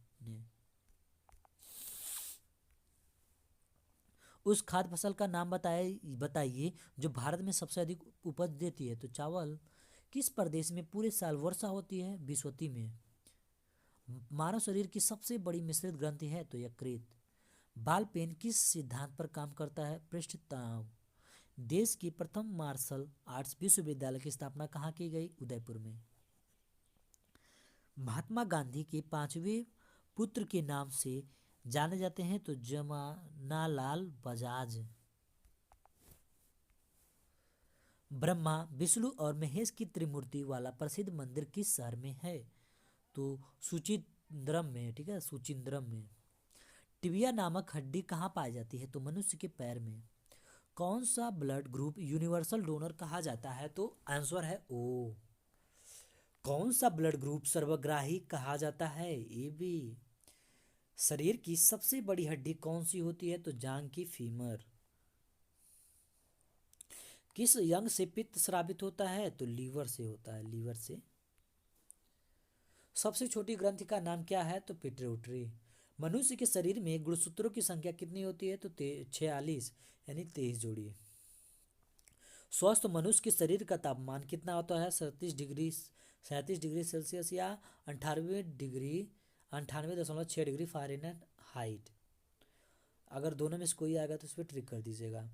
उस खाद्य फसल का नाम बताइए जो भारत में सबसे अधिक उपज देती है? तो चावल। किस प्रदेश में पूरे साल वर्षा होती है? विश्वती में। मानव शरीर की सबसे बड़ी मिश्रित ग्रंथि है? तो यकृत। बाल पेन किस सिद्धांत पर काम करता है? पृष्ठ तनाव। देश की प्रथम मार्शल आर्ट्स विश्वविद्यालय की स्थापना कहाँ की गई? उदयपुर में। महात्मा गांधी के 5वें पुत्र के नाम से जाने जाते हैं? तो जमनालाल बजाज। ब्रह्मा, विष्णु और महेश की त्रिमूर्ति वाला प्रसिद्ध मंदिर किस शहर में है? तो सुचिंद्रम में। ठीक है, सुचिंद्रम में। टिबिया नामक हड्डी कहाँ पाई जाती है? तो मनुष्य के पैर में। कौन सा ब्लड ग्रुप यूनिवर्सल डोनर कहा जाता है? तो आंसर है ओ। कौन सा ब्लड ग्रुप सर्वग्राही कहा जाता है? A B. शरीर की सबसे बड़ी हड्डी कौन सी होती है? तो जांग की फीमर। किस यंग से पित्त स्रावित होता है? तो लीवर से होता है, लीवर से। सबसे छोटी ग्रंथि का नाम क्या है? तो पिट्यूटरी। मनुष्य के शरीर में गुणसूत्रों की संख्या कितनी होती है? तो 46, यानी 23 जोड़ी। स्वस्थ मनुष्य के शरीर का तापमान कितना होता है? 37 डिग्री सेल्सियस या 98.6 डिग्री फ़ारेनहाइट हाइट। अगर दोनों में से कोई आएगा तो इस पर ट्रिक कर दीजिएगा।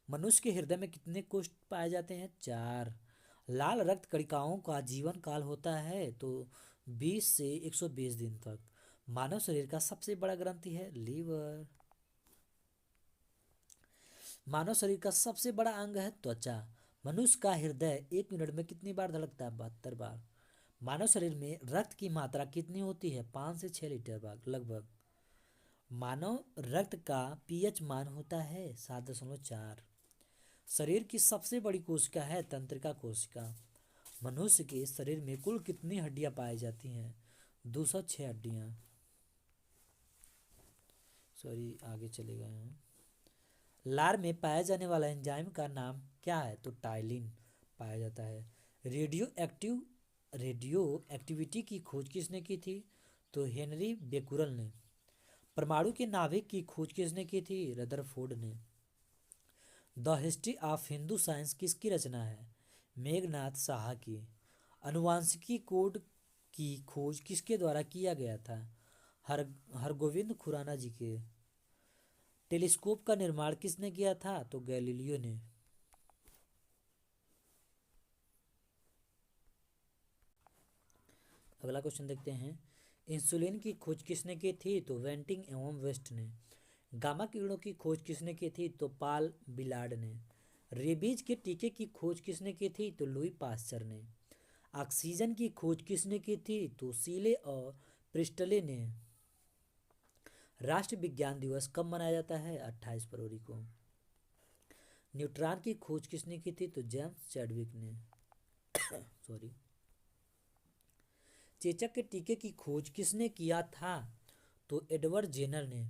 मनुष्य के हृदय में कितने कोष्ठ पाए जाते हैं? 4। लाल रक्त कणिकाओं का जीवन काल होता है तो 20 से 120 दिन तक। मानव शरीर का सबसे बड़ा ग्रंथि है लीवर। मानव शरीर का सबसे बड़ा अंग है त्वचा। मनुष्य का हृदय 1 मिनट में कितनी बार धड़कता है? 72 बार। मानव शरीर में रक्त की मात्रा कितनी होती है? 5 से 6 लीटर लगभग। मानव रक्त का पीएच मान होता है 7.4। शरीर की सबसे बड़ी कोशिका है तंत्रिका कोशिका। मनुष्य के शरीर में कुल कितनी हड्डियां पाई जाती हैं? 206 हड्डियां। सॉरी, आगे चले गए हैं। लार में पाया जाने वाला एंजाइम का नाम क्या है? तो टाइलिन पाया जाता है। रेडियो एक्टिविटी की खोज किसने की थी? तो हेनरी बेकुरल ने। परमाणु के नाभिक की खोज किसने की थी? रदरफोर्ड ने। The history of Hindu science किसकी रचना है? मेघनाथ साहा की। अनुवांशिकी कोड की खोज किसके द्वारा किया गया था? हरगोविंद खुराना जी के। टेलीस्कोप का निर्माण किसने किया था? तो गैलीलियो ने। अगला क्वेश्चन देखते हैं। इंसुलिन की खोज किसने की थी? तो वेंटिंग एवं वेस्ट ने। गामा किरणों की खोज किसने की थी? तो पाल बिलार्ड ने। रेबीज के टीके की खोज किसने की थी? तो लुई पास्चर ने। ऑक्सीजन की खोज किसने की थी? तो सीले और प्रिस्टले ने। राष्ट्रीय विज्ञान दिवस कब मनाया जाता है? 28 फरवरी को। न्यूट्रॉन की खोज किसने की थी? तो जेम्स चैडविक ने। सॉरी। चेचक के टीके की खोज किसने किया था? तो एडवर्ड जेनर ने।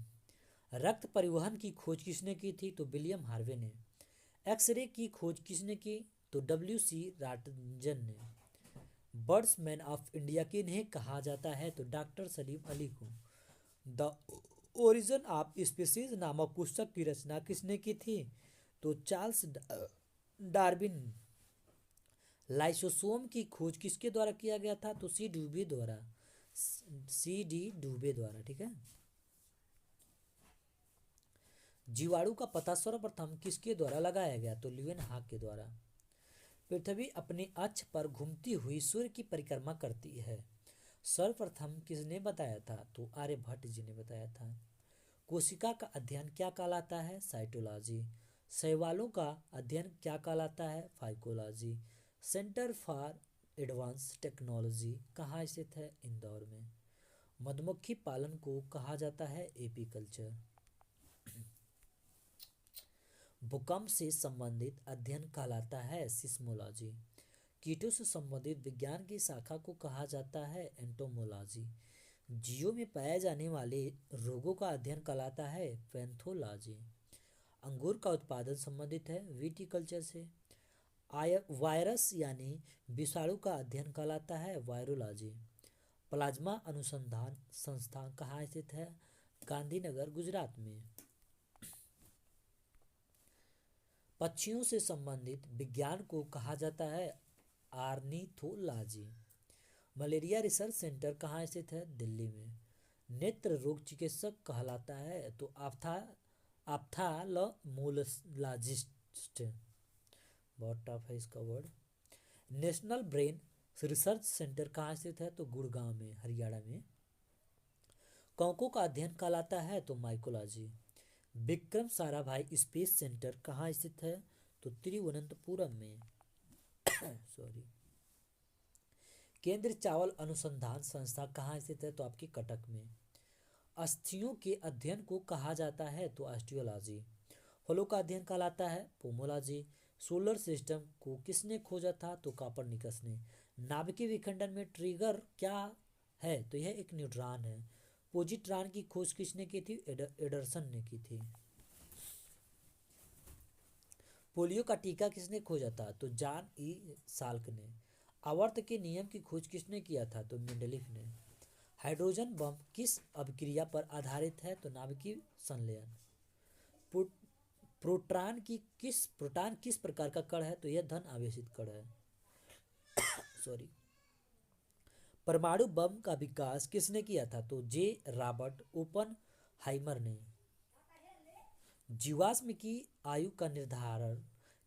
रक्त परिवहन की खोज किसने की थी? तो विलियम हार्वे ने। एक्सरे की खोज किसने की? तो WC राटंजन ने। बर्ड्समैन ऑफ इंडिया किन्हें कहा जाता है? तो डॉक्टर सलीम अली को। द ओरिजिन ऑफ स्पीसीज नामक पुस्तक की रचना किसने की थी? तो चार्ल्स डार्विन। लाइसोसोम की खोज किसके द्वारा किया गया था? तो CD द्वारा। ठीक है। जीवाणु का पता सर्वप्रथम किसके द्वारा लगाया गया? तो ल्यूवेनहॉक के द्वारा। पृथ्वी अपने अक्ष पर घूमती हुई सूर्य की परिक्रमा करती है, सर्वप्रथम किसने बताया था? तो आर्यभट्ट जी ने बताया था। कोशिका का अध्ययन क्या कहलाता है? साइटोलॉजी। शैवालों का अध्ययन क्या कहलाता है? Phycology. Centre for advance technology कहाँ स्थित है? इंदौर में। मधुमक्खी पालन को कहा जाता है एपीकल्चर। भूकंप से संबंधित अध्ययन कहलाता है सिस्मोलॉजी। कीटों से संबंधित विज्ञान की शाखा को कहा जाता है एंटोमोलॉजी। जीवों में पाए जाने वाले रोगों का अध्ययन कहलाता है पैथोलॉजी। अंगूर का उत्पादन संबंधित है विटीकल्चर से। वायरस यानी विषाणु का अध्ययन कहलाता है वायरोलॉजी। प्लाज्मा अनुसंधान संस्थान कहाँ स्थित है? गांधीनगर, गुजरात में। पक्षियों से संबंधित विज्ञान को कहा जाता है ऑर्निथोलॉजी। मलेरिया रिसर्च सेंटर कहाँ स्थित है? दिल्ली में। नेत्र रोग चिकित्सक कहलाता है तो ऑप्थाल्मोलॉजिस्ट। बहुत टफ है इसका word. National brain research centre कहाँ स्थित है? तो गुड़गांव में, हरियाणा में। कौकों का अध्ययन कहलाता है तो mycology. Vikram Sarabhai space centre कहाँ स्थित है? तो तिरुवनंतपुरम में। सॉरी। केंद्रीय चावल अनुसंधान संस्था कहाँ स्थित है? तो आपकी कटक में। अस्थियों के अध्ययन को कहा जाता है तो ऑस्टियोलॉजी। फलों का अध्ययन कहलाता है पोमोलॉजी। सोलर सिस्टम को किसने खोजा था? तो कॉपरनिकस ने। नाभिकीय विखंडन में ट्रिगर क्या है? तो यह एक न्यूट्रॉन है। पोजिट्रॉन की खोज किसने की थी? एडरसन ने की थी। पोलियो का टीका किसने खोजा था? तो जॉन ई साल्क ने। आवर्त के नियम की खोज किसने किया था? तो मेंडलीफ ने। हाइड्रोजन बम किस अभिक्रिया पर आधारित है? तो नाभिकीय संलयन। प्रोटॉन किस प्रकार का कण है? तो यह धन आवेशित कण है। सॉरी। परमाणु बम का विकास किसने किया था? तो जे रॉबर्ट ओपनहाइमर ने। जीवाश्म की आयु का निर्धारण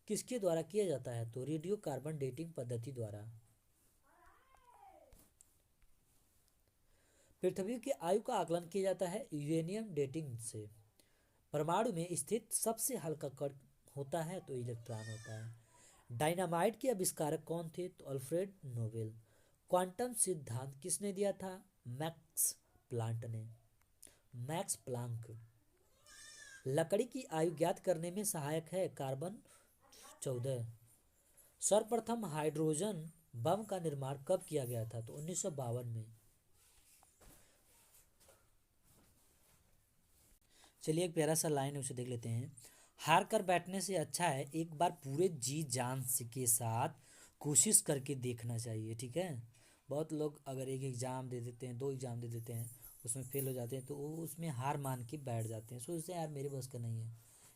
किसके द्वारा किया जाता है? तो रेडियो कार्बन डेटिंग पद्धति द्वारा। पृथ्वी की आयु का आकलन किया जाता है यूरेनियम डेटिंग से। परमाणु में स्थित सबसे हल्का कण होता है तो इलेक्ट्रॉन होता है। डायनामाइट के आविष्कारक कौन थे? तो अल्फ्रेड नोबेल। क्वांटम सिद्धांत किसने दिया था? Max Planck. लकड़ी की आयु ज्ञात करने में सहायक है कार्बन 14। सर्वप्रथम हाइड्रोजन बम का निर्माण कब किया गया था? तो 1952 में। चलिए एक प्यारा सा लाइन है उसे देख लेते हैं। हार कर बैठने से अच्छा है एक बार पूरे जी जान के साथ कोशिश करके देखना चाहिए। ठीक है। बहुत लोग अगर एक एग्ज़ाम दे देते हैं, 2 एग्ज़ाम दे देते हैं, उसमें फेल हो जाते हैं तो वो उसमें हार मान के बैठ जाते हैं, सोचते हैं यार मेरे बस का नहीं है।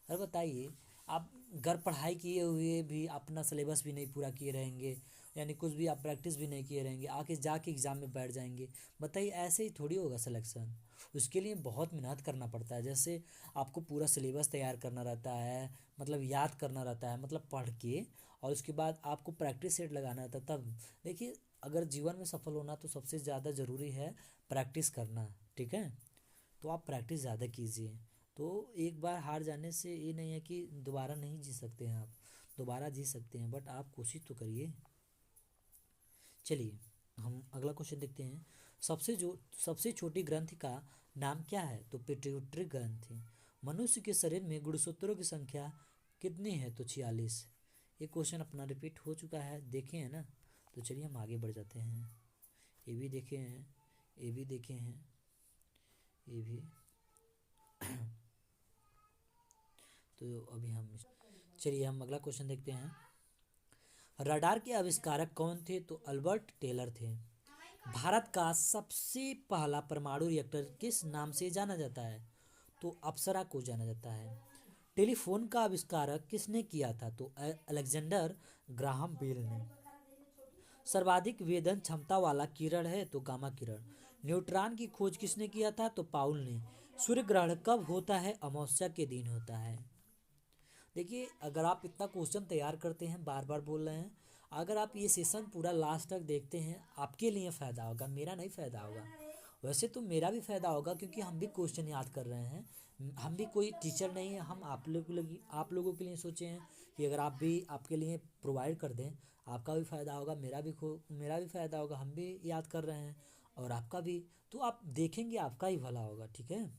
अरे बताइए, आप घर पढ़ाई किए हुए भी अपना सिलेबस भी नहीं पूरा किए रहेंगे, यानी कुछ भी आप प्रैक्टिस भी नहीं किए रहेंगे, आके जाके एग्ज़ाम में बैठ जाएंगे। बताइए ऐसे ही थोड़ी होगा सिलेक्शन। उसके लिए बहुत मेहनत करना पड़ता है। जैसे आपको पूरा सिलेबस तैयार करना रहता है, मतलब याद करना रहता है, मतलब पढ़ के, और उसके बाद आपको प्रैक्टिस सेट लगाना रहता है। तब देखिए, अगर जीवन में सफल होना तो सबसे ज़्यादा ज़रूरी है प्रैक्टिस करना। ठीक है। तो आप प्रैक्टिस ज़्यादा कीजिए। तो एक बार हार जाने से ये नहीं है कि दोबारा नहीं जी सकते हैं, आप दोबारा जी सकते हैं, बट आप कोशिश तो करिए। चलिए हम अगला क्वेश्चन देखते हैं। सबसे छोटी ग्रंथि का नाम क्या है? तो पिट्यूटरी ग्रंथि। मनुष्य के शरीर में गुणसूत्रों की संख्या कितनी है? तो 46। ये क्वेश्चन अपना रिपीट हो चुका है, देखे हैं ना। तो चलिए हम आगे बढ़ जाते हैं। ये भी देखे हैं, ये भी देखे हैं, ये भी। तो अभी हम चलिए हम अगला क्वेश्चन देखते हैं। रडार के आविष्कारक कौन थे? तो अल्बर्ट टेलर थे। भारत का सबसे पहला परमाणु रिएक्टर किस नाम से जाना जाता है? तो अप्सरा को जाना जाता है। टेलीफोन का आविष्कारक किसने किया था? तो अलेक्जेंडर ग्राहम बेल ने। सर्वाधिक वेदन क्षमता वाला किरण है तो गामा किरण। न्यूट्रॉन की खोज किसने किया था? तो पाउल ने। सूर्य ग्रहण कब होता है? अमावस्या के दिन होता है। देखिए, अगर आप इतना क्वेश्चन तैयार करते हैं, बार बार बोल रहे हैं, अगर आप ये सेशन पूरा लास्ट तक देखते हैं, आपके लिए फ़ायदा होगा, मेरा नहीं फ़ायदा होगा। वैसे तो मेरा भी फ़ायदा होगा क्योंकि हम भी क्वेश्चन याद कर रहे हैं। हम भी कोई टीचर नहीं है, हम आप लोगों के लिए सोचे हैं कि अगर आप भी आपके लिए प्रोवाइड कर दें, आपका भी फ़ायदा होगा, मेरा भी फ़ायदा होगा, हम भी याद कर रहे हैं और आपका भी, तो आप देखेंगे आपका ही भला होगा। ठीक है,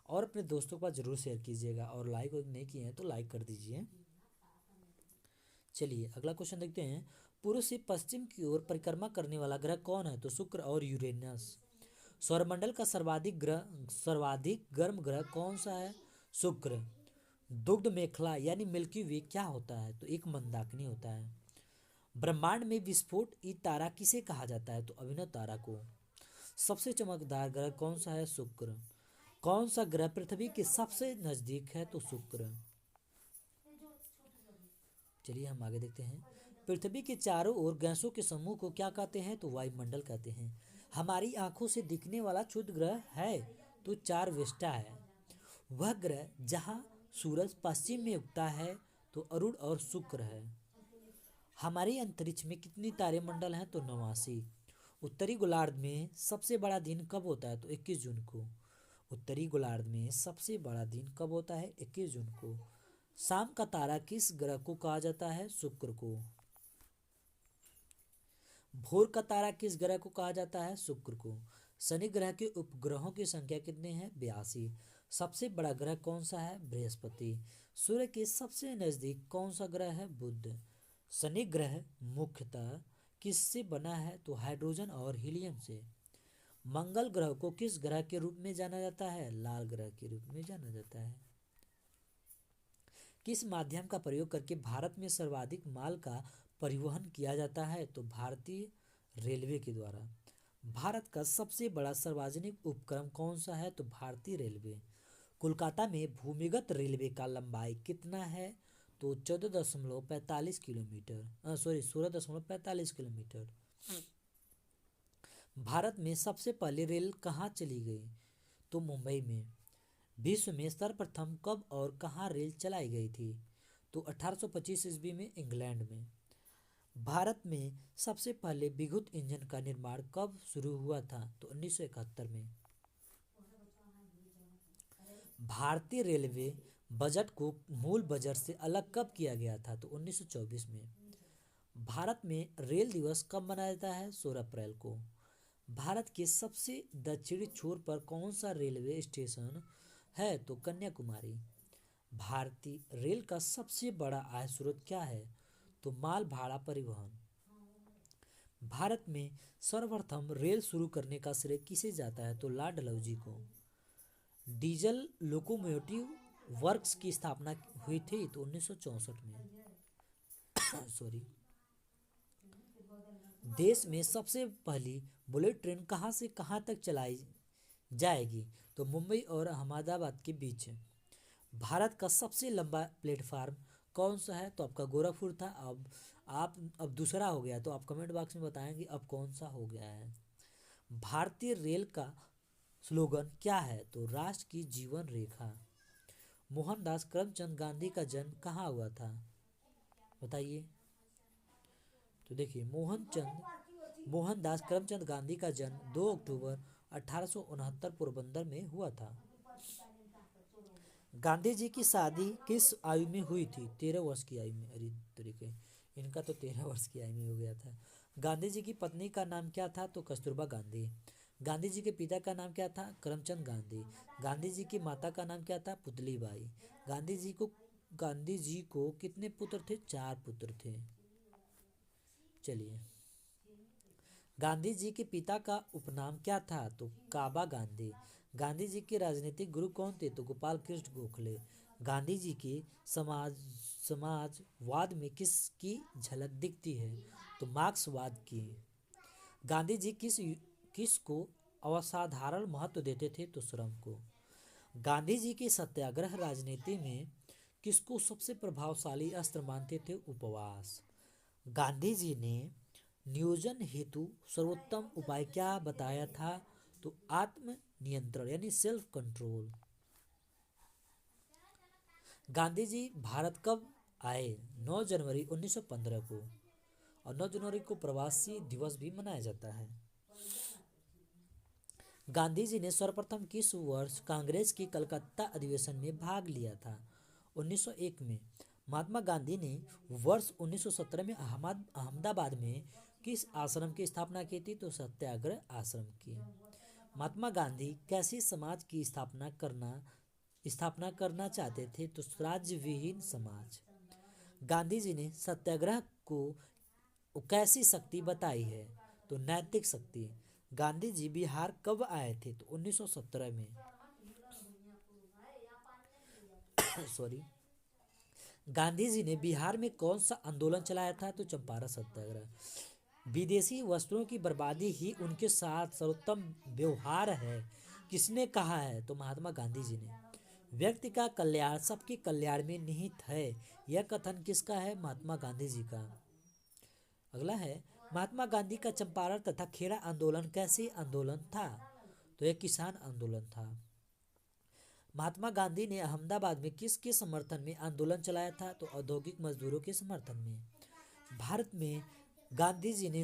और अपने दोस्तों के पास ज़रूर शेयर कीजिएगा, और लाइक नहीं किए हैं तो लाइक कर दीजिए। चलिए अगला क्वेश्चन देखते हैं। पूर्व से पश्चिम की ओर परिक्रमा करने वाला ग्रह कौन है? तो शुक्र और यूरेनस। सौरमंडल का सर्वाधिक गर्म ग्रह कौन सा है? शुक्र। दुग्ध मेखला यानी मिल्की वे क्या होता है? तो एक मंदाकिनी होता है। ब्रह्मांड में विस्फोट ई तारा किसे कहा जाता है? तो अभिनव तारा को। सबसे चमकदार ग्रह कौन सा है? शुक्र। कौन सा ग्रह पृथ्वी के सबसे नजदीक है? तो शुक्र। चलिए हम आगे देखते हैं। पृथ्वी के चारों ओर गैसों के समूह को क्या कहते हैं? तो वायुमंडल कहते हैं। हमारी आंखों से दिखने वाला क्षुद्र ग्रह है? तो चारवेष्टा है। वह ग्रह जहाँ सूरज पश्चिम में उगता है तो अरुण और शुक्र है। हमारे अंतरिक्ष में कितनी तारेमंडल हैं? तो 89। उत्तरी गोलार्ध में सबसे बड़ा दिन कब होता है? तो 21 जून को। उत्तरी गोलार्ध में सबसे बड़ा दिन कब होता है? 21 जून को। शाम का तारा किस ग्रह को कहा जाता है? शुक्र को। भोर का तारा किस ग्रह को कहा जाता है? शुक्र को। शनि ग्रह के उपग्रहों की संख्या कितने हैं? 82। सबसे बड़ा ग्रह कौन सा है? बृहस्पति। सूर्य के सबसे नजदीक कौन सा ग्रह है? बुध। शनि ग्रह मुख्यतः किससे बना है? तो हाइड्रोजन और हीलियम से। मंगल ग्रह को किस ग्रह के रूप में जाना जाता है? लाल ग्रह के रूप में जाना जाता है। किस माध्यम का प्रयोग करके भारत में सर्वाधिक माल का परिवहन किया जाता है? तो भारतीय रेलवे के द्वारा। भारत का सबसे बड़ा सार्वजनिक उपक्रम कौन सा है? तो भारतीय रेलवे। कोलकाता में भूमिगत रेलवे का लंबाई कितना है? तो 14.45 किलोमीटर, सॉरी 16.45 किलोमीटर। भारत में सबसे पहले रेल कहाँ चली गई? तो मुंबई में। विश्व में सर्वप्रथम कब और कहाँ रेल चलाई गई थी? तो 1825 ईस्वी में इंग्लैंड में। भारत में सबसे पहले विद्युत इंजन का निर्माण कब शुरू हुआ था? तो 1971 में। भारतीय रेलवे बजट को मूल बजट से अलग कब किया गया था? तो 1924 में। भारत में रेल दिवस कब मनाया जाता है? 16 अप्रैल को। भारत के सबसे दक्षिणी छोर पर कौन सा रेलवे स्टेशन है? तो कन्याकुमारी। भारतीय रेल का सबसे बड़ा आय स्रोत क्या है? तो माल भाड़ा परिवहन। भारत में सर्वप्रथम रेल शुरू करने का श्रेय किसे जाता है? तो लॉर्ड डलहौजी को। डीजल लोकोमोटिव वर्क्स की स्थापना हुई थी तो 1964 में। सॉरी। देश में सबसे पहली बुलेट ट्रेन कहाँ से कहाँ तक चलाई जाएगी? तो मुंबई और अहमदाबाद के बीच। भारत का सबसे लंबा प्लेटफार्म कौन सा है? तो आपका गोरखपुर था। अब दूसरा हो गया, तो आप कमेंट बॉक्स में बताएंगे अब कौन सा हो गया है। भारतीय रेल का स्लोगन क्या है? तो राष्ट्र की जीवन रेखा। मोहनदास करमचंद गांधी का जन्म कहाँ हुआ था? बताइए। तो देखिए मोहनदास करमचंद गांधी का जन्म 2 अक्टूबर 1869 पोरबंदर में हुआ था। गांधी जी की शादी किस आयु में हुई थी? 13 वर्ष की आयु में। अरे तरीके, इनका तो 13 वर्ष की आयु में हो गया था। गांधी जी की पत्नी का नाम क्या था? तो कस्तूरबा गांधी। गांधी जी के पिता का नाम क्या था? करमचंद गांधी। गांधी जी की माता का नाम क्या था? पुतली बाई। गांधी जी को कितने पुत्र थे? 4 पुत्र थे। चलिए, गांधी जी के पिता का उपनाम क्या था? तो काबा गांधी। गांधी जी के राजनीतिक गुरु कौन थे? तो गोपाल कृष्ण गोखले। गांधी जी के समाजवाद में किसकी झलक दिखती है? तो मार्क्सवाद की। गांधी जी किस को असाधारण महत्व देते थे? तो श्रम को। गांधी जी के सत्याग्रह राजनीति में किसको सबसे प्रभावशाली अस्त्र मानते थे? उपवास। गांधी जी ने नियोजन हेतु सर्वोत्तम उपाय क्या बताया था? तो आत्म नियंत्रण यानी सेल्फ कंट्रोल। गांधी जी भारत कब आए? 9 जनवरी 1915 को। और 9 जनवरी को प्रवासी दिवस भी मनाया जाता है। गांधी जी ने सर्वप्रथम किस वर्ष कांग्रेस की कलकत्ता अधिवेशन में भाग लिया था? 1901 में। महात्मा गांधी ने वर्ष 1917 में अहमदाबाद में किस आश्रम की स्थापना की थी? तो सत्याग्रह आश्रम की। महात्मा गांधी कैसे समाज की स्थापना करना चाहते थे? तो राज्य विहीन समाज। गांधी जी ने सत्याग्रह को कैसी शक्ति बताई है? तो नैतिक शक्ति। गांधी जी बिहार कब आए थे? तो 1917 में। सॉरी। गांधी जी ने बिहार में कौन सा आंदोलन चलाया था? तो चंपारण सत्याग्रह। विदेशी वस्त्रों की बर्बादी ही उनके साथ सर्वोत्तम व्यवहार है, किसने कहा है? तो महात्मा गांधी जी ने। व्यक्ति का कल्याण सबके कल्याण में निहित है, यह कथन किसका है? महात्मा गांधी जी का। अगला है, महात्मा गांधी का चंपारण तथा खेड़ा आंदोलन कैसे आंदोलन था? तो यह किसान आंदोलन था। महात्मा गांधी ने अहमदाबाद में किसके समर्थन में आंदोलन चलाया था? तो औद्योगिक मजदूरों के समर्थन में। भारत में गांधी जी ने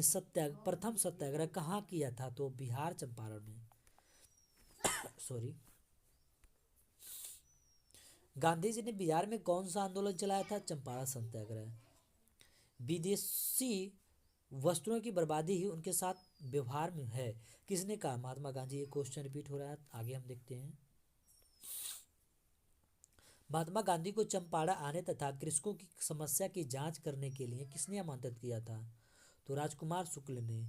प्रथम सत्याग्रह कहाँ किया था? तो बिहार चंपारण में। सॉरी। गांधी जी ने बिहार में कौन सा आंदोलन चलाया था? चंपारण सत्याग्रह। विदेशी वस्त्रों की बर्बादी ही उनके साथ व्यवहार में है, किसने कहा? महात्मा गांधी। ये क्वेश्चन रिपीट हो रहा है, आगे हम देखते हैं। महात्मा गांधी को चंपारण आने तथा कृषकों की समस्या की जांच करने के लिए किसने आमंत्रित किया था? तो राजकुमार शुक्ल ने।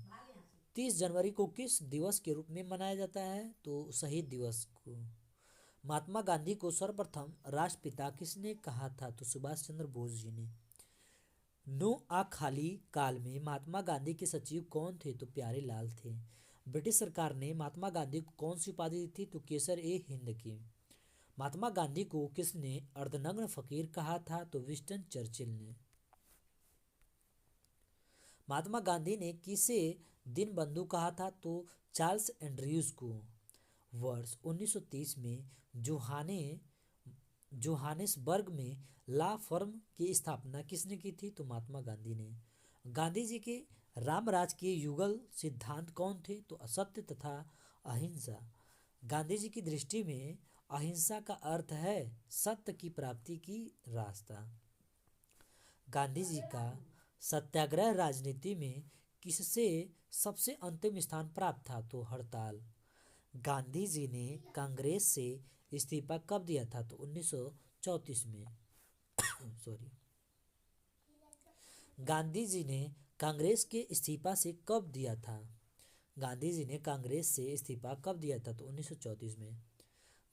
30 जनवरी को किस दिवस के रूप में मनाया जाता है? तो शहीद दिवस को। महात्मा गांधी को सर्वप्रथम राष्ट्रपिता किसने कहा था? तो सुभाष चंद्र बोस जी ने। नो आ खाली काल में महात्मा गांधी के सचिव कौन थे? तो प्यारे लाल थे। ब्रिटिश सरकार ने महात्मा गांधी को कौन सी उपाधि दी थी? तो केसर ए हिंद की। महात्मा गांधी को किसने अर्धनग्न फकीर कहा था? तो विंस्टन चर्चिल ने। महात्मा गांधी ने किसे दीनबंधु कहा था? तो चार्ल्स एंड्रयूज को। वर्ष 1930 में जोहानेसबर्ग में ला फर्म की स्थापना किसने की थी? तो महात्मा गांधी ने। गांधी जी के रामराज के युगल सिद्धांत कौन थे? तो असत्य तथा अहिंसा। गांधी जी की दृष्टि में अहिंसा का अर्थ है सत्य की प्राप्ति की रास्ता। गांधी जी का सत्याग्रह राजनीति में किससे सबसे अंतिम स्थान प्राप्त था? तो हड़ताल। गांधी जी ने कांग्रेस से इस्तीफा कब दिया था? तो 1934 में। सॉरी। गांधी जी ने कांग्रेस के इस्तीफा से कब दिया था? गांधी जी ने कांग्रेस से इस्तीफा कब दिया था? तो 1934 में।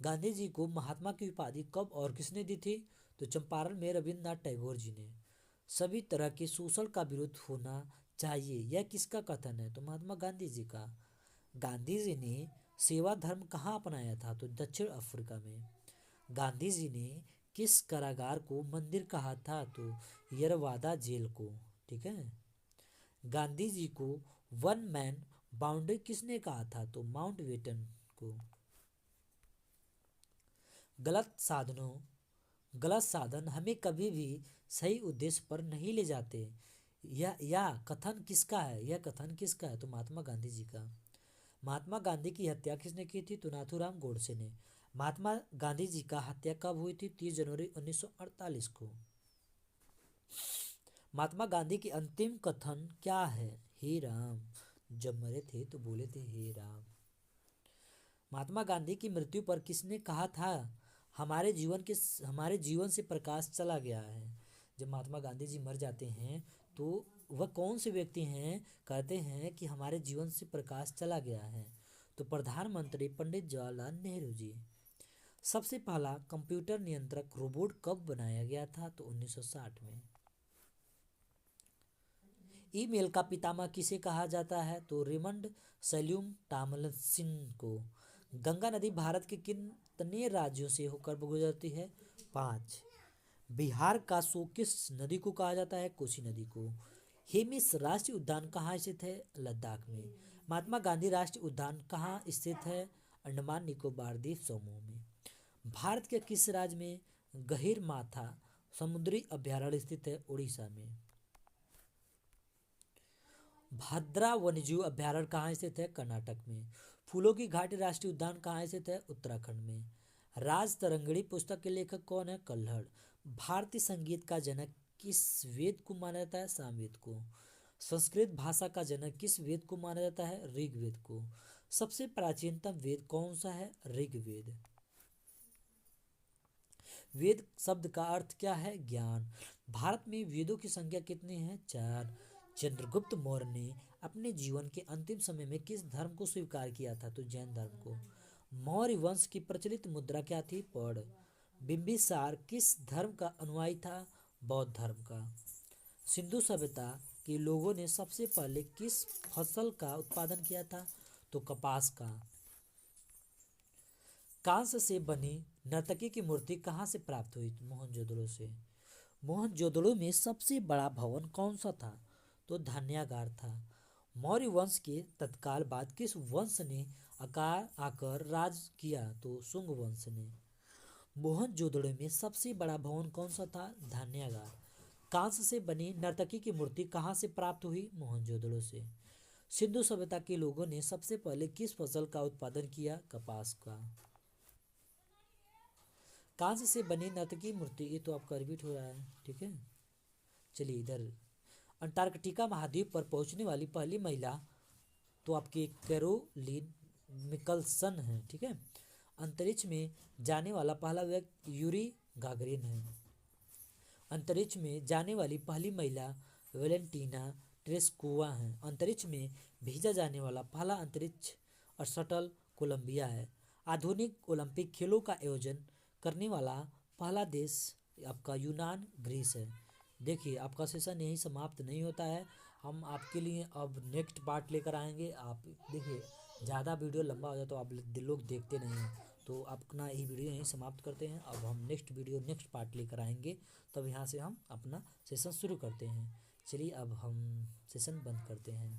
गांधी जी को महात्मा की उपाधि कब और किसने दी थी? तो चंपारण में रविन्द्रनाथ टैगोर जी ने। सभी तरह के शोषण का विरोध होना चाहिए, यह किसका कथन है? तो महात्मा गांधी जी का। गांधी जी ने सेवा धर्म कहाँ अपनाया था? तो दक्षिण अफ्रीका में। गांधी जी ने किस कारागार को मंदिर कहा था? तो यरवादा जेल को। ठीक है। गांधी जी को वन मैन बाउंड्री किसने कहा था? तो माउंटबेटन को। गलत साधन हमें कभी भी सही उद्देश्य पर नहीं ले जाते, यह कथन किसका है? यह कथन किसका है? तो महात्मा गांधी जी का। महात्मा गांधी की हत्या किसने की थी? तो नाथूराम गोडसे ने। महात्मा गांधी जी का हत्या कब हुई थी? 30 जनवरी 1948 को। महात्मा गांधी की अंतिम कथन क्या है? हे राम। जब मरे थे तो बोले थे हे राम। महात्मा गांधी की मृत्यु पर किसने कहा था हमारे जीवन से प्रकाश चला गया है? जब महात्मा गांधी जी मर जाते हैं तो वह कौन से व्यक्ति हैं कहते हैं कि हमारे जीवन से प्रकाश चला गया है? तो प्रधानमंत्री पंडित जवाहरलाल नेहरू जी। सबसे पहला कंप्यूटर नियंत्रक रोबोट कब बनाया गया था? तो 1960 में। ईमेल का पितामह किसे कहा जाता है? तो रेमंड सैल्यूम टॉमलिंसन को। गंगा नदी भारत के कितने राज्यों से होकर गुजरती है? 5। बिहार का शोक किस नदी को कहा जाता है? कोसी नदी को। हेमिस राष्ट्रीय उद्यान कहाँ स्थित है? लद्दाख में। महात्मा गांधी राष्ट्रीय उद्यान कहाँ स्थित है? अंडमान निकोबार द्वीप समूह में। भारत के किस राज्य में गहीरमाथा समुद्री अभयारण्य स्थित है? उड़ीसा में। भद्रा वन्यजीव अभयारण्य कहाँ स्थित है? कर्नाटक में। फूलों की घाटी राष्ट्रीय उद्यान कहाँ स्थित है? उत्तराखंड में। राज तरंगिणी पुस्तक के लेखक कौन है? कल्हड़। भारतीय संगीत का जनक किस वेद को माना जाता है? सामवेद को। संस्कृत भाषा का जनक किस वेद को माना जाता है? ऋग्वेद को। सबसे प्राचीनतम वेद कौन सा है? ऋग्वेद। वेद शब्द का अर्थ क्या है? ज्ञान। भारत में वेदों की संख्या कितनी है? 4। चंद्रगुप्त मौर्य ने अपने जीवन के अंतिम समय में किस धर्म को स्वीकार किया था? तो जैन धर्म को। मौर्य वंश की प्रचलित मुद्रा क्या थी? पर्ण। बिंबिसार किस धर्म का अनुयायी था? बौद्ध धर्म का। सिंधु सभ्यता के लोगों ने सबसे पहले किस फसल का उत्पादन किया था? तो कपास का। कांस्य से बनी नर्तकी की मूर्ति कहाँ से प्राप्त हुई? मोहनजोदड़ो से। मोहनजोदड़ो में सबसे बड़ा भवन कौन सा था? तो धान्यागार था। मौर्य वंश के तत्काल बाद किस वंश ने आकार आकर राज किया? तो शुंग वंश ने। मोहनजोदड़ो में सबसे बड़ा भवन कौन सा था? धान्यागार। कांस्य से बनी नर्तकी की मूर्ति कहाँ से प्राप्त हुई? मोहनजोदड़ो से। सिंधु सभ्यता के लोगों ने सबसे पहले किस फसल का उत्पादन किया? कपास का। कांस्य से बनी नर्तकी मूर्ति, ये तो आपका रिपीट हो रहा है, ठीक है। चलिए इधर, अंटार्कटिका महाद्वीप पर पहुंचने वाली पहली महिला तो आपकी कैरोलिन मिकलसन है, ठीक है। अंतरिक्ष में जाने वाला पहला व्यक्ति यूरी गागरिन है। अंतरिक्ष में जाने वाली पहली महिला वेलेंटीना ट्रेस्कोवा है। अंतरिक्ष में भेजा जाने वाला पहला अंतरिक्ष शटल कोलंबिया है। आधुनिक ओलंपिक खेलों का आयोजन करने वाला पहला देश आपका यूनान ग्रीस है। देखिए आपका सेशन यही समाप्त नहीं होता है, हम आपके लिए अब नेक्स्ट पार्ट लेकर आएंगे। आप देखिए ज़्यादा वीडियो लंबा हो जाए तो आप लोग देखते नहीं हैं, तो अपना ये वीडियो यहीं समाप्त करते हैं। अब हम नेक्स्ट वीडियो नेक्स्ट पार्ट लेकर आएंगे, तब यहाँ से हम अपना सेशन शुरू करते हैं। चलिए अब हम सेशन बंद करते हैं।